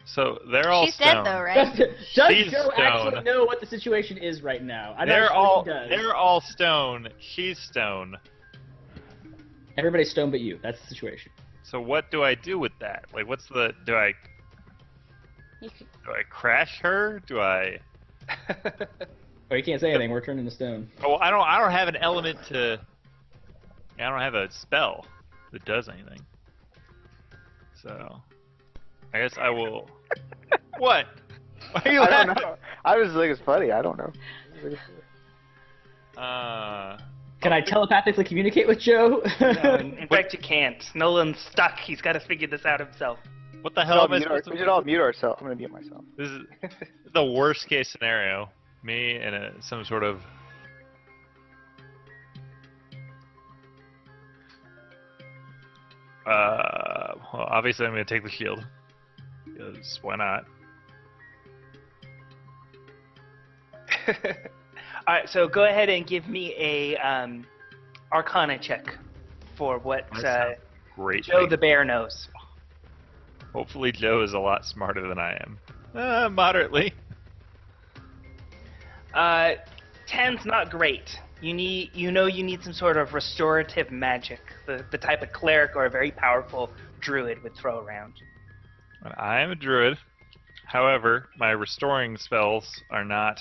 So they're all She's stone. dead though, right? Does She's Joe actually stone. know what the situation is right now? I'm not They're sure all he does. they're all stone. She's stone. Everybody's stone but you. That's the situation. So what do I do with that? Like, what's the do I You could, crash her? Do I? Oh, you can't say anything. We're turning to stone. Oh, I don't have an element to. I don't have a spell that does anything. So, I guess I will. What? Why are you I don't laughing? know. I was like, it's funny. I don't know. Can I telepathically communicate with Joe? No, in fact, you can't. Nolan's stuck. He's got to figure this out himself. What the hell am I supposed to We do? should all mute ourselves. I'm gonna mute myself. This is the worst case scenario. Me and some sort of. Well, obviously I'm gonna take the shield. Because why not? Alright, so go ahead and give me a Arcana check for what That sounds great. Joe the Bear knows. Hopefully Joe is a lot smarter than I am. Moderately. 10's not great. You need some sort of restorative magic, the type of cleric or a very powerful druid would throw around. I am a druid. However, my restoring spells are not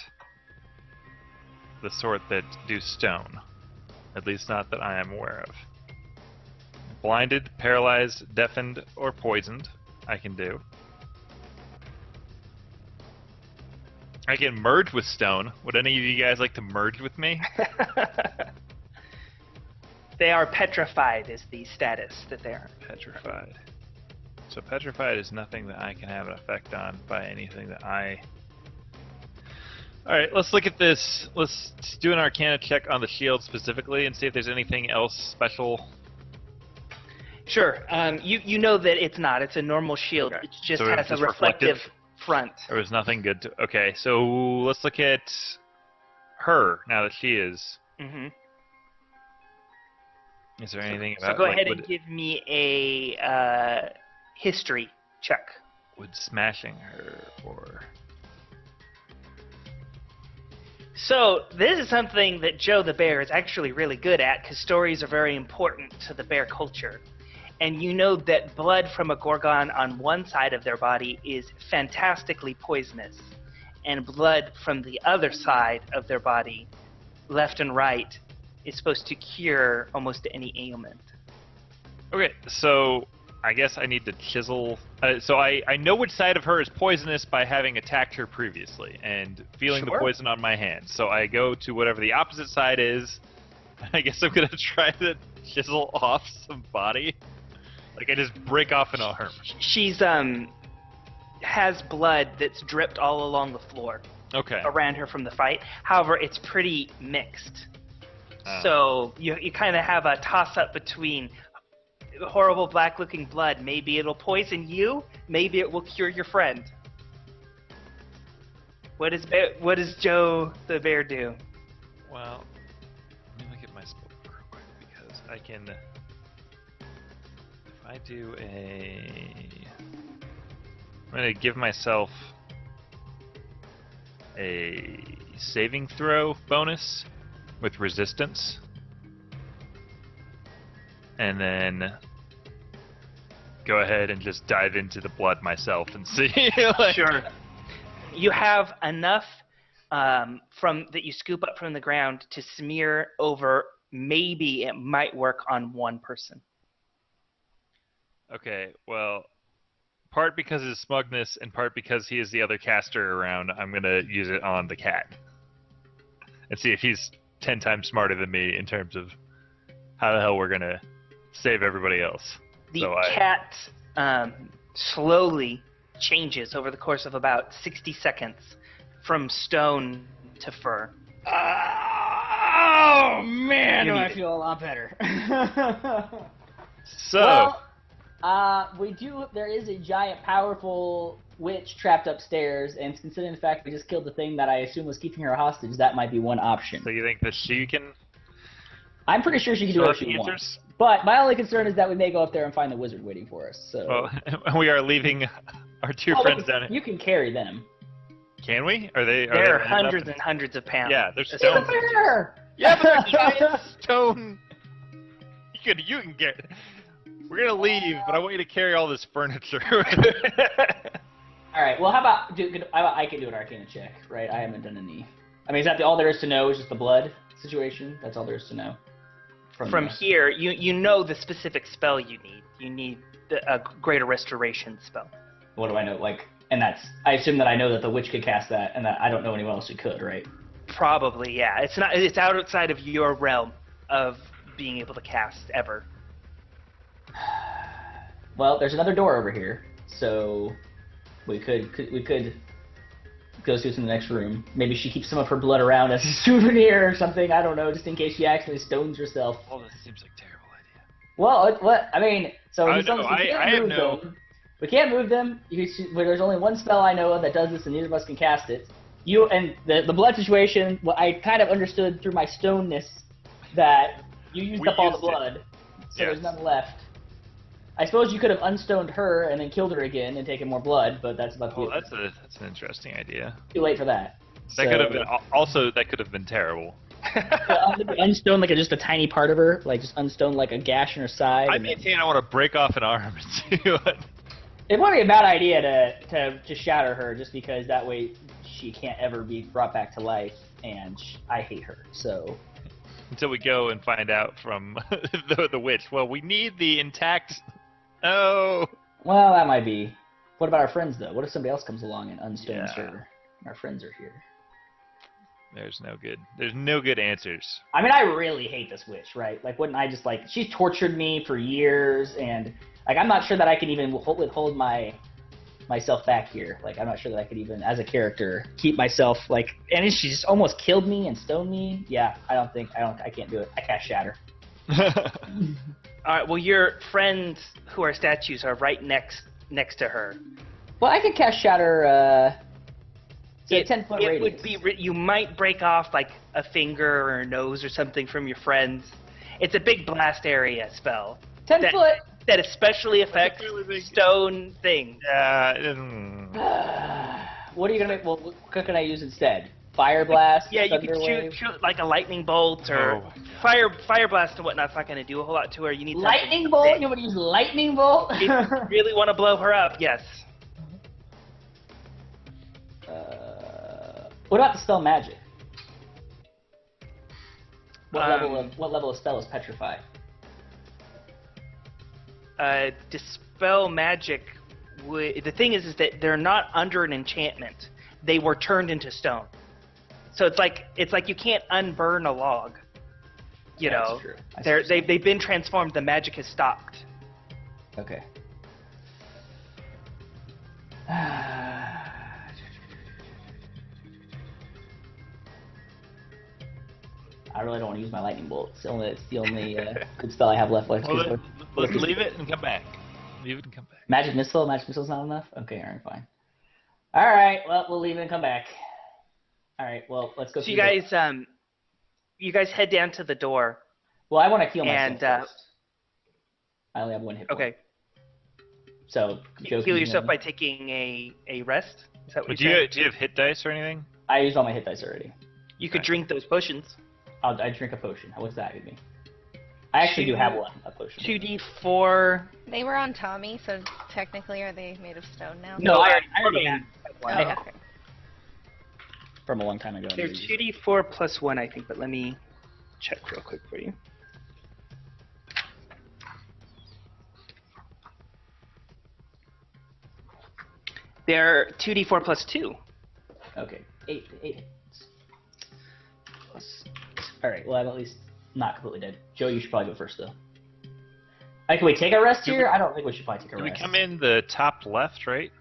the sort that do stone. At least not that I am aware of. Blinded, paralyzed, deafened, or poisoned, I can do. I can merge with stone. Would any of you guys like to merge with me? They are petrified is the status that they are. Petrified. So petrified is nothing that I can have an effect on by anything that I... Alright, let's look at this. Let's do an Arcana check on the shield specifically and see if there's anything else special. Sure. You know that it's not. It's a normal shield. Okay. It just So has it's a reflective front. There was nothing good to... Okay, so let's look at her now that she is... Mm-hmm. Is there anything So about... go like, ahead and would, give me a history check. would smashing her or... So this is something that Joe the Bear is actually really good at because stories are very important to the bear culture. And you know that blood from a gorgon on one side of their body is fantastically poisonous. And blood from the other side of their body, left and right, is supposed to cure almost any ailment. Okay, so I guess I need to chisel... so I know which side of her is poisonous by having attacked her previously and feeling the Sure. poison on my hand. So I go to whatever the opposite side is. I guess I'm going to try to chisel off some body. Like I just break off an arm. She's has blood that's dripped all along the floor Okay. around her from the fight. However, it's pretty mixed. Ah. So you kind of have a toss-up between horrible black-looking blood. Maybe it'll poison you. Maybe it will cure your friend. What does Joe the Bear do? Well, let me look at my spell book real quick because I can... If I do a... I'm going to give myself a saving throw bonus with resistance. And then go ahead and just dive into the blood myself and see. like, Sure. You have enough from that you scoop up from the ground to smear over. Maybe it might work on one person. Okay, well, part because of his smugness and part because he is the other caster around, I'm going to use it on the cat. And see if he's 10 times smarter than me in terms of how the hell we're going to save everybody else. The So cat slowly changes over the course of about 60 seconds from stone to fur. Oh man, You do I need it. feel a lot better. So, There is a giant, powerful witch trapped upstairs, and considering the fact we just killed the thing that I assume was keeping her hostage, that might be one option. so you think that she can I'm pretty sure she can do fill out whatever the she wants. answers? But my only concern is that we may go up there and find the wizard waiting for us. So. Well, we are leaving our two Oh, friends down here. you can carry them. Can we? Are they? They're light hundreds enough? and hundreds of pounds. Yeah, they're That's stone. Fair. Yeah, but they're giant stone. You can get. We're gonna leave, but I want you to carry all this furniture. All right. Well, how about I can do an Arcana check, right? I haven't done any. I mean, is that all there is to know? Is just the blood situation? That's all there is to know. From here, you know the specific spell you need. You need a greater restoration spell. What do I know? And I assume that I know that the witch could cast that, and that I don't know anyone else who could, right? Probably, yeah. It's outside of your realm of being able to cast ever. Well, there's another door over here, so we could go through to the next room. Maybe she keeps some of her blood around as a souvenir or something. I don't know, just in case she accidentally stones herself. Oh, this seems like a terrible idea. Well, what I mean, so I as long know, as we can't I have move no- them, we can't move them. There's only one spell I know of that does this, and neither of us can cast it. You and the blood situation. Well, I kind of understood through my stoneness that you used We up all the used it. blood, so there's Yes. none left. I suppose you could have unstoned her and then killed her again and taken more blood, but that's about Oh, that's an interesting idea. too late for that. That could have been also that could have been terrible. Unstone just a tiny part of her, just unstone a gash in her side. I and then- maintain I want to break off an arm and see what. It might be a bad idea to shatter her, just because that way she can't ever be brought back to life, and I hate her. So Until we go and find out from the witch. Well, we need the intact. Oh. well, that might be. What about our friends though? What if somebody else comes along and unstones Yeah. her? Our friends are here. There's no good answers. I mean, I really hate this witch, right? Wouldn't I just she's tortured me for years, and I'm not sure that I can even withhold myself back here. I'm not sure that I could even, as a character, keep myself and she just almost killed me and stoned me. Yeah, I can't do it. I cast Shatter. All right. Well, your friends who are statues are right next to her. Well, I could cast Shatter. Say 10-foot It radius. would be. You might break off a finger or a nose or something from your friends. It's a big blast area spell 10 that- foot. that especially affects really big. stone things. What are you gonna make? Well, what can I use instead? Fire blast. Yeah, you thunder could wave? shoot a lightning bolt or Oh my fire blast and whatnot's not going to do a whole lot to her. You need something Lightning bolt. thick. You want to use lightning bolt? If you really want to blow her up, yes. What about the spell magic? What Um, level of spell is petrify? Dispel magic. The thing is that they're not under an enchantment. They were turned into stone. So it's like you can't unburn a log. You That's know, true. I see what you're they've been transformed. The magic has stopped. Okay. I really don't want to use my lightning bolt. It's the only good spell I have left. Well, let's leave it and come back. Leave it and come back. Magic missile. Magic missile's not enough. Okay, all right, fine. All right, well, we'll leave it and come back. All right, well, let's go. So through you guys head down to the door. Well, I want to heal myself and, first. I only have one hit point. Okay. So Joe, Heal can yourself me? by taking a rest. Is that what But you're saying? do you have hit dice or anything? I used all my hit dice already. You could drink those potions. I drink a potion. What's that give me? I actually do have one, a potion. 2d4. They were on Tommy, so technically are they made of stone now? No, I already mean, have Oh, one. okay. From a long time ago. They're 2d4 plus 1, I think, but let me check real quick for you. They're 2d4 plus 2. Okay, 8 hits. Plus. All right. Well, I'm at least not completely dead. Joe, you should probably go first, though. Can we take a rest Do here? we- I don't think we should probably take a Do we rest. come in the top left, right?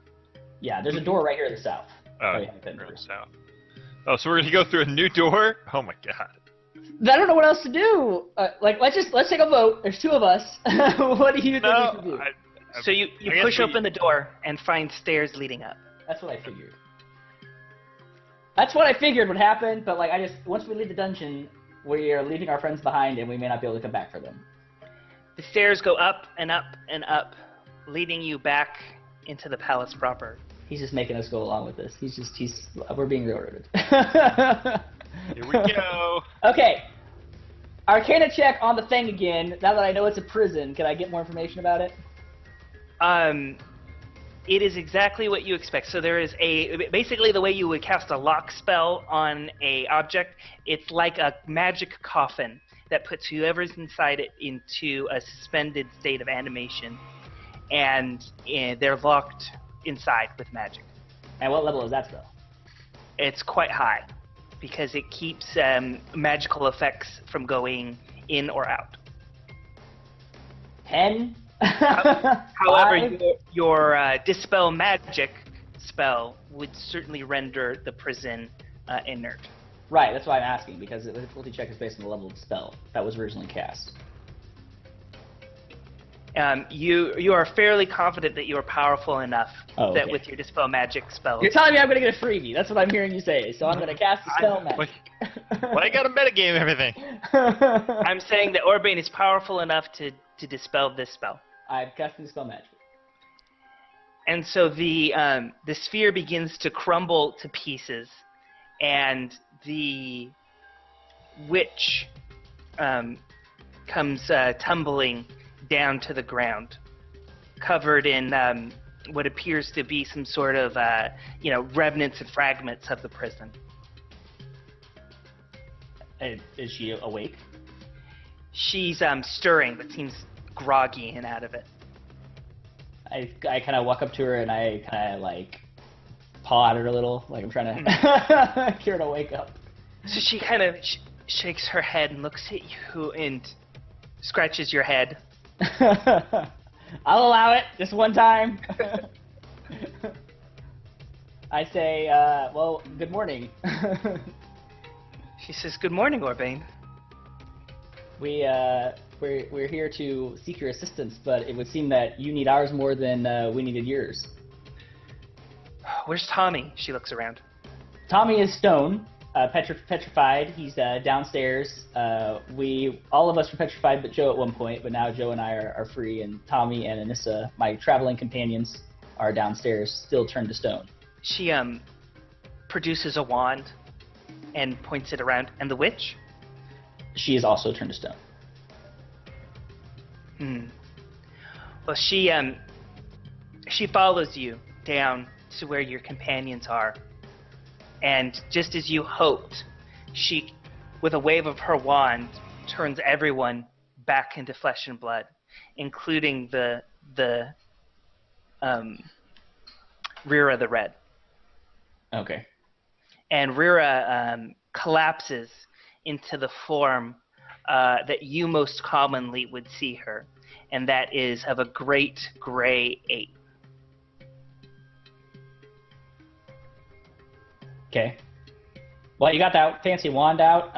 Yeah, there's a door right here to the south. Oh, yeah, I couldn't further first. south. Oh, so we're gonna go through a new door? Oh my god. I don't know what else to do. Let's take a vote. There's two of us. What do you think we should do? So you I guess push we- open the door and find stairs leading up. That's what I figured. That's what I figured would happen, but once we leave the dungeon, we are leaving our friends behind, and we may not be able to come back for them. The stairs go up and up and up, leading you back into the palace proper. He's just making us go along with this. We're being railroaded. Here we go. Okay. Arcana check on the thing again. Now that I know it's a prison, can I get more information about it? It is exactly what you expect. So there is basically the way you would cast a lock spell on a object. It's like a magic coffin that puts whoever's inside it into a suspended state of animation, and they're locked inside with magic. And what level is that spell? It's quite high because it keeps magical effects from going in or out. 10? However, 5? your dispel magic spell would certainly render the prison inert. Right, that's why I'm asking, because the difficulty check is based on the level of the spell that was originally cast. You are fairly confident that you are powerful enough Oh, that okay. with your dispel magic spell. You're telling me I'm going to get a freebie. That's what I'm hearing you say. So I'm going to cast the spell magic. Why you gotta metagame everything? I'm saying that Orbane is powerful enough to dispel this spell. I'm casting the spell magic. And so the sphere begins to crumble to pieces, and the witch comes tumbling down to the ground, covered in what appears to be some sort of remnants and fragments of the prison. Is she awake? She's stirring, but seems groggy and out of it. I kind of walk up to her and I kind of paw at her a little, like I'm trying to get her to wake up. So she kind of shakes her head and looks at you and scratches your head. I'll allow it, just one time. I say, well, good morning. She says, "Good morning, Orbane." We're here to seek your assistance, but it would seem that you need ours more than we needed yours. Where's Tommy? She looks around. Tommy is stone, petrified. He's downstairs. All of us were petrified, but Joe at one point. But now Joe and I are free, and Tommy and Anissa, my traveling companions, are downstairs, still turned to stone. She produces a wand and points it around. And the witch? She is also turned to stone. Well, she follows you down to where your companions are, and just as you hoped, she, with a wave of her wand, turns everyone back into flesh and blood, including the Rira the Red. Okay. And Rira collapses into the form that you most commonly would see her, and that is of a great gray ape. Okay. Well, you got that fancy wand out.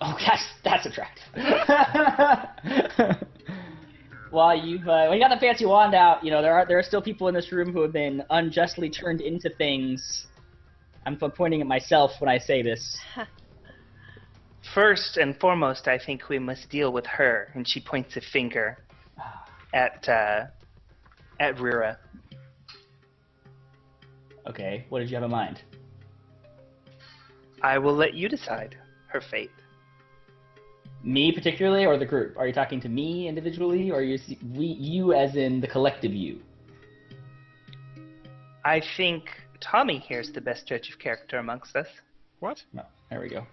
Oh gosh, that's attractive. Well, when you got the fancy wand out, there are still people in this room who have been unjustly turned into things. I'm pointing at myself when I say this. First and foremost, I think we must deal with her, and she points a finger at Rira. Okay, what did you have in mind? I will let you decide her fate. Me particularly, or the group? Are you talking to me individually, or you as in the collective you? I think Tommy here is the best judge of character amongst us. What? No, there we go.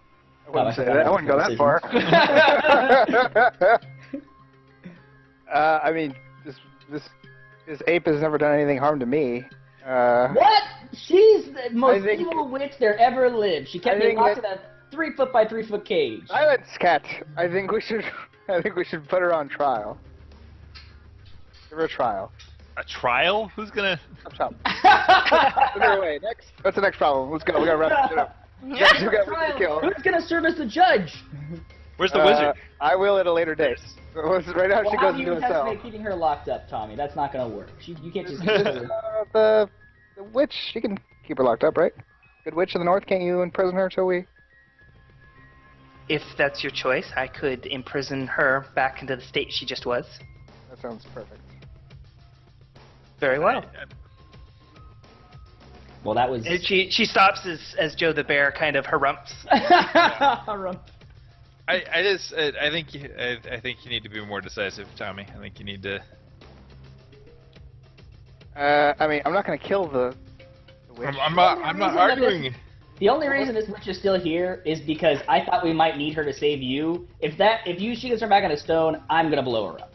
I wouldn't say that. I wouldn't go that far. I mean, this ape has never done anything harm to me. What? She's the most think- evil witch there ever lived. She kept I me think locked in a 3 foot by 3 foot cage. Silence, cat. I think we should put her on trial. Give her a trial. A trial? Who's gonna? Stop. Put her away. Next. What's the next problem? Let's go. We gotta wrap it up. That's who got me killed. Who's gonna serve as the judge? Where's the wizard? I will at a later date. Right now Well, she how goes do you into a cell. anticipate keeping her locked up, Tommy? That's not gonna work. You can't just. The witch, she can keep her locked up, right? Good witch of the north, can't you imprison her till we... If that's your choice, I could imprison her back into the state she just was. That sounds perfect. Very well. Well, that was. And she stops as Joe the Bear kind of harumps. I think you need to be more decisive, Tommy. I think you need to. I mean, I'm not gonna kill the witch. I'm not arguing. The only reason this witch is still here is because I thought we might need her to save you. If she gets her back on a stone, I'm gonna blow her up.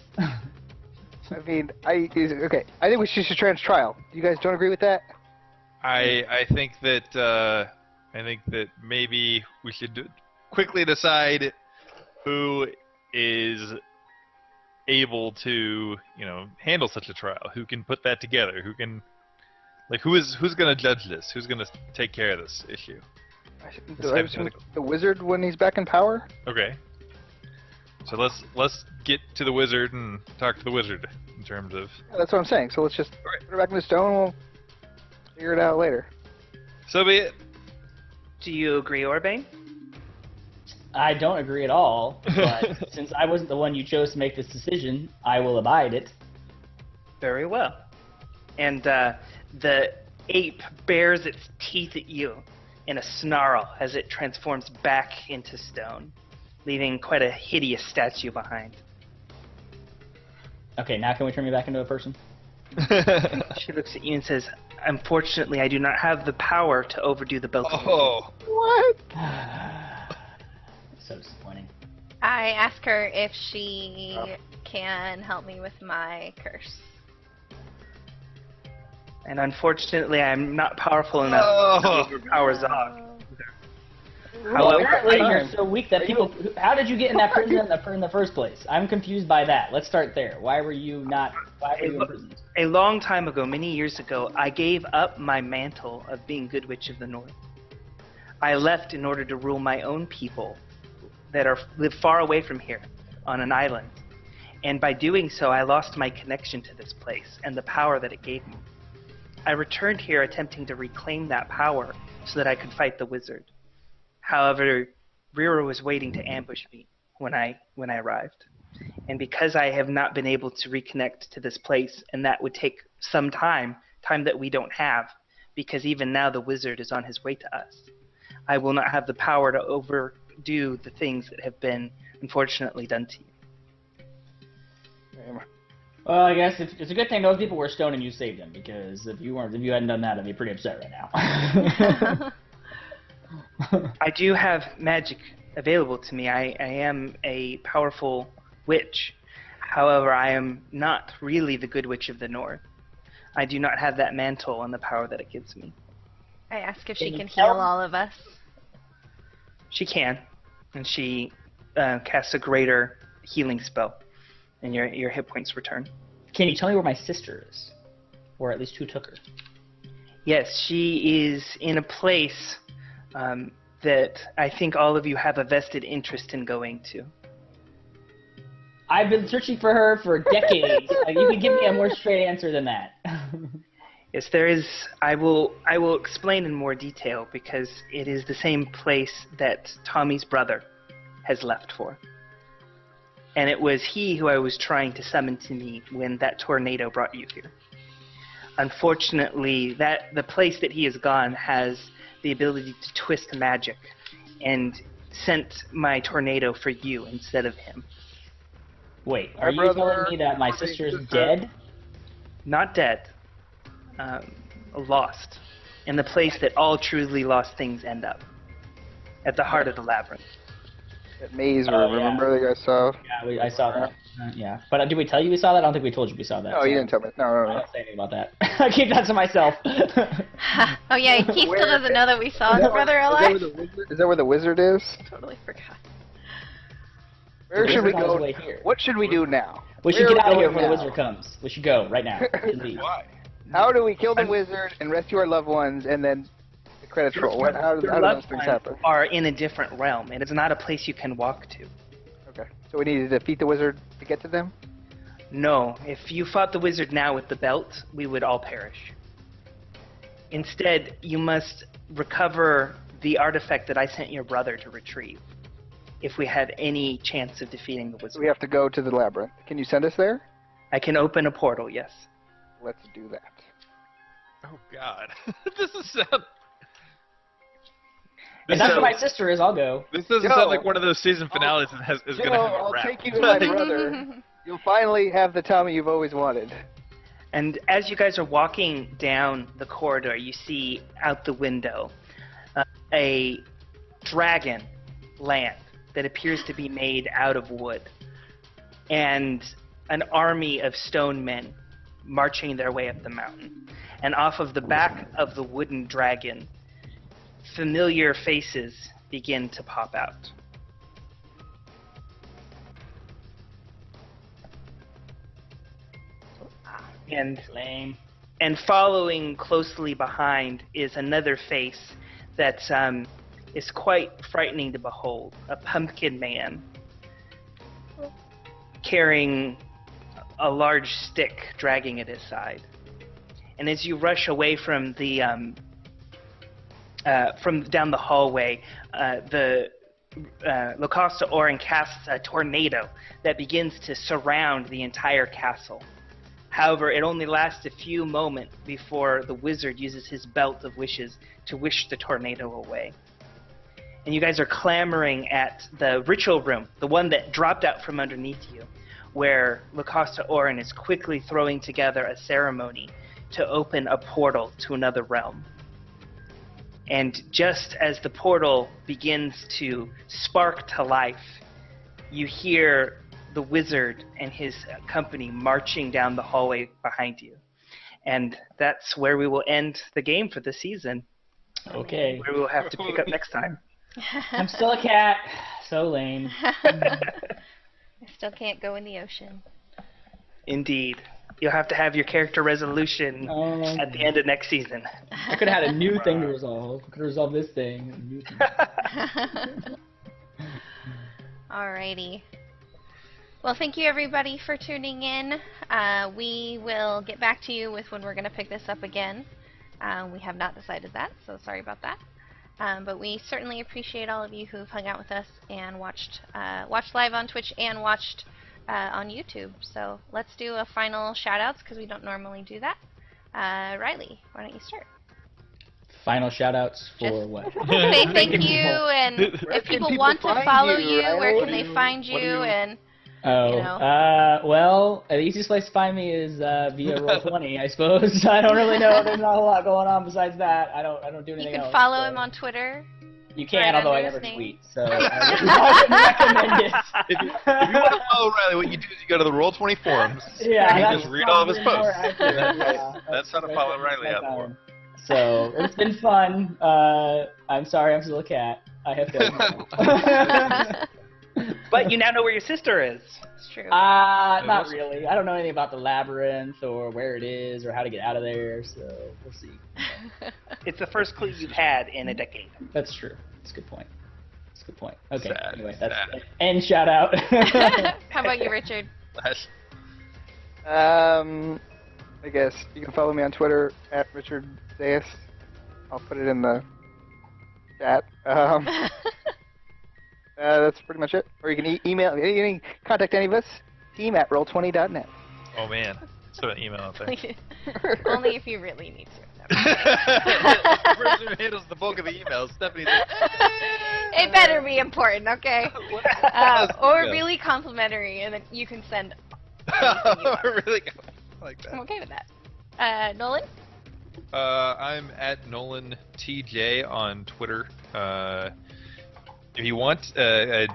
I mean, okay. I think we should trans trial. You guys don't agree with that? I think that maybe we should quickly decide who is able to, handle such a trial. Who can put that together? Who can, who's going to judge this? Who's going to take care of this issue? The wizard when he's back in power. Okay. So let's get to the wizard and talk to the wizard in terms of. Yeah, that's what I'm saying. So let's just put her back in the stone. We'll figure it out later. So be it. Do you agree, Orbane? I don't agree at all, but since I wasn't the one you chose to make this decision, I will abide it. Very well. And the ape bares its teeth at you in a snarl as it transforms back into stone, leaving quite a hideous statue behind. Okay, now can we turn me back into a person? She looks at you and says, "Unfortunately, I do not have the power to overdo the belting." Oh. What? So disappointing. I ask her if she can help me with my curse. And unfortunately, I'm not powerful enough to overpower Zog. Well, However, apparently you're so weak that people. How did you get in that prison in the first place? I'm confused by that. Let's start there. Why were you imprisoned? A long time ago, many years ago, I gave up my mantle of being Good Witch of the North. I left in order to rule my own people that live far away from here on an island. And by doing so, I lost my connection to this place and the power that it gave me. I returned here attempting to reclaim that power so that I could fight the wizard. However, Rira was waiting to ambush me when I arrived. And because I have not been able to reconnect to this place, and that would take some time that we don't have, because even now the wizard is on his way to us, I will not have the power to overdo the things that have been unfortunately done to you. Well, I guess it's a good thing those people were stoned and you saved them, because if you hadn't done that, I'd be pretty upset right now. I do have magic available to me. I am a powerful witch. However, I am not really the Good Witch of the North. I do not have that mantle and the power that it gives me. I ask if she can heal all of us. She can, and she casts a greater healing spell, and your hit points return. Can you tell me where my sister is? Or at least who took her? Yes, she is in a place that I think all of you have a vested interest in going to. I've been searching for her for decades. You can give me a more straight answer than that. Yes, there is. I will explain in more detail, because it is the same place that Tommy's brother has left for. And it was he who I was trying to summon to me when that tornado brought you here. Unfortunately, the place that he has gone has the ability to twist magic, and sent my tornado for you instead of him. Wait, are you telling me that my sister's dead? Not dead. Lost. In the place that all truly lost things end up. At the heart of the labyrinth. That maze room, remember you guys saw? Yeah, I saw that. Yeah. But did we tell you we saw that? I don't think we told you we saw that. No, you didn't tell me. No. I don't say anything about that. I keep that to myself. Oh yeah, he still doesn't know that we saw his brother alive. Is that where the wizard is? Totally forgot. Where should we go? Here. What should we do now? We should get out of here before the wizard comes. We should go right now. Why? How do we kill the wizard and rescue our loved ones and then credits roll? How do Your those loved things ones happen? are in a different realm. It is not a place you can walk to. Okay. So we need to defeat the wizard to get to them? No, if you fought the wizard now with the belt, we would all perish. Instead, you must recover the artifact that I sent your brother to retrieve, if we have any chance of defeating the So wizard. we have to go to the labyrinth. Can you send us there? I can open a portal, yes. Let's do that. Oh God, this is sound. If that's where my sister is, I'll go. This doesn't Yo. sound like one of those season finales that is going to have a I'll wrap. take you to my brother. You'll finally have the Tommy you've always wanted. And as you guys are walking down the corridor, you see out the window a dragon land that appears to be made out of wood, and an army of stone men marching their way up the mountain. And off of the back of the wooden dragon, familiar faces begin to pop out. Lame. And following closely behind is another face that is quite frightening to behold. A pumpkin man carrying a large stick dragging at his side. And as you rush away from the from down the hallway, Locosta Orin casts a tornado that begins to surround the entire castle. However, it only lasts a few moments before the wizard uses his belt of wishes to wish the tornado away. And you guys are clamoring at the ritual room, the one that dropped out from underneath you, where Locosta Orin is quickly throwing together a ceremony to open a portal to another realm. And just as the portal begins to spark to life, you hear the wizard and his company marching down the hallway behind you. And that's where we will end the game for the season, Okay. where we will have to pick up next time. I'm still a cat. So lame. I still can't go in the ocean. Indeed. You'll have to have your character resolution at the end of next season. I could have had a new thing to resolve. I could resolve this thing. a new thing. Alrighty. Well, thank you everybody for tuning in. We will get back to you with when we're going to pick this up again. We have not decided that, so sorry about that. But we certainly appreciate all of you who've hung out with us and watched live on Twitch and watched on YouTube. So let's do a final shout-outs because we don't normally do that. Riley, why don't you start? Final shout-outs for Just what? Say thank you, and if people people want to find follow you, you, where Riley? can they find you? And Oh, you know. Well, the easiest place to find me is via Roll20, I suppose. I don't really know. There's not a lot going on besides that. I don't do you anything can else. follow so. him on Twitter. You can, right although I under never his name. tweet. So I wouldn't recommend it. If you want to follow Riley, what you do is you go to the Roll20 forums Yeah, and you that's just read all of his probably more posts. accurate, yeah. That's how to follow Riley out more. So it's been fun. I'm sorry, I'm still a cat. I have to. But you now know where your sister is. It's true. Not really. I don't know anything about the labyrinth or where it is or how to get out of there. So we'll see. It's the first clue you've had in a decade. That's true. That's a good point. That's a good point. Okay. Sad, Anyway, that's sad. end shout out. How about you, Richard? I guess you can follow me on Twitter at Richard Zayas. I'll put it in the chat. That's pretty much it. Or you can email, you can contact any of us, team at roll20.net. Oh man, so an email out there. Only if you really need to. The person who handles the bulk of the emails, Stephanie's like, It better be important, okay? Or really complimentary, and then you can send. really like I'm that. okay with that. Nolan? I'm at Nolan TJ on Twitter. If you want, I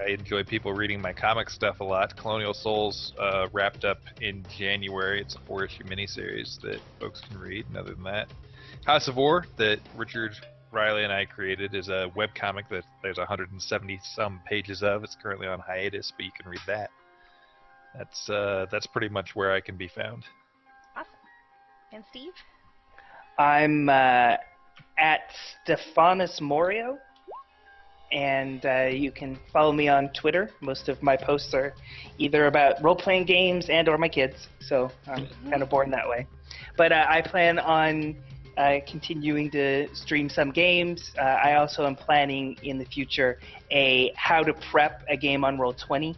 enjoy people reading my comic stuff a lot. Colonial Souls wrapped up in January. It's a 4-issue miniseries that folks can read. And other than that, House of War that Richard, Riley, and I created is a webcomic that there's 170-some pages of. It's currently on hiatus, but you can read that. That's pretty much where I can be found. Awesome. And Steve? I'm at Stephanus Morio. And you can follow me on Twitter. Most of my posts are either about role-playing games and or my kids, so I'm kind of born that way. But I plan on continuing to stream some games. I also am planning in the future a how to prep a game on Roll20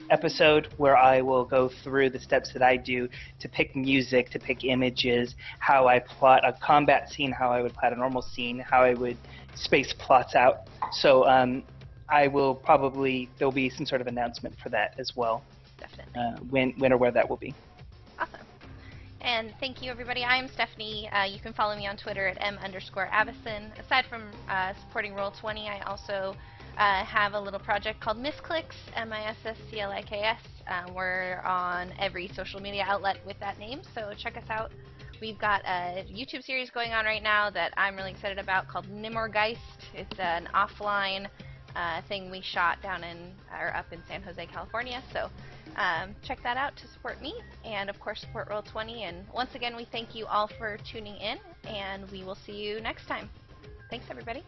episode where I will go through the steps that I do to pick music, to pick images, how I plot a combat scene, how I would plot a normal scene, how I would space plots out. So I will probably, there'll be some sort of announcement for that as well. Definitely. When or where that will be. Awesome. And thank you, everybody. I'm Stephanie. You can follow me on Twitter at m_Avison. Aside from supporting Roll20, I also have a little project called Misclicks, MISSCLIKS. We're on every social media outlet with that name, so check us out. We've got a YouTube series going on right now that I'm really excited about called Nimorgeist. It's an offline thing we shot down up in San Jose, California. So check that out to support me, and of course support Roll20. And once again, we thank you all for tuning in, and we will see you next time. Thanks, everybody.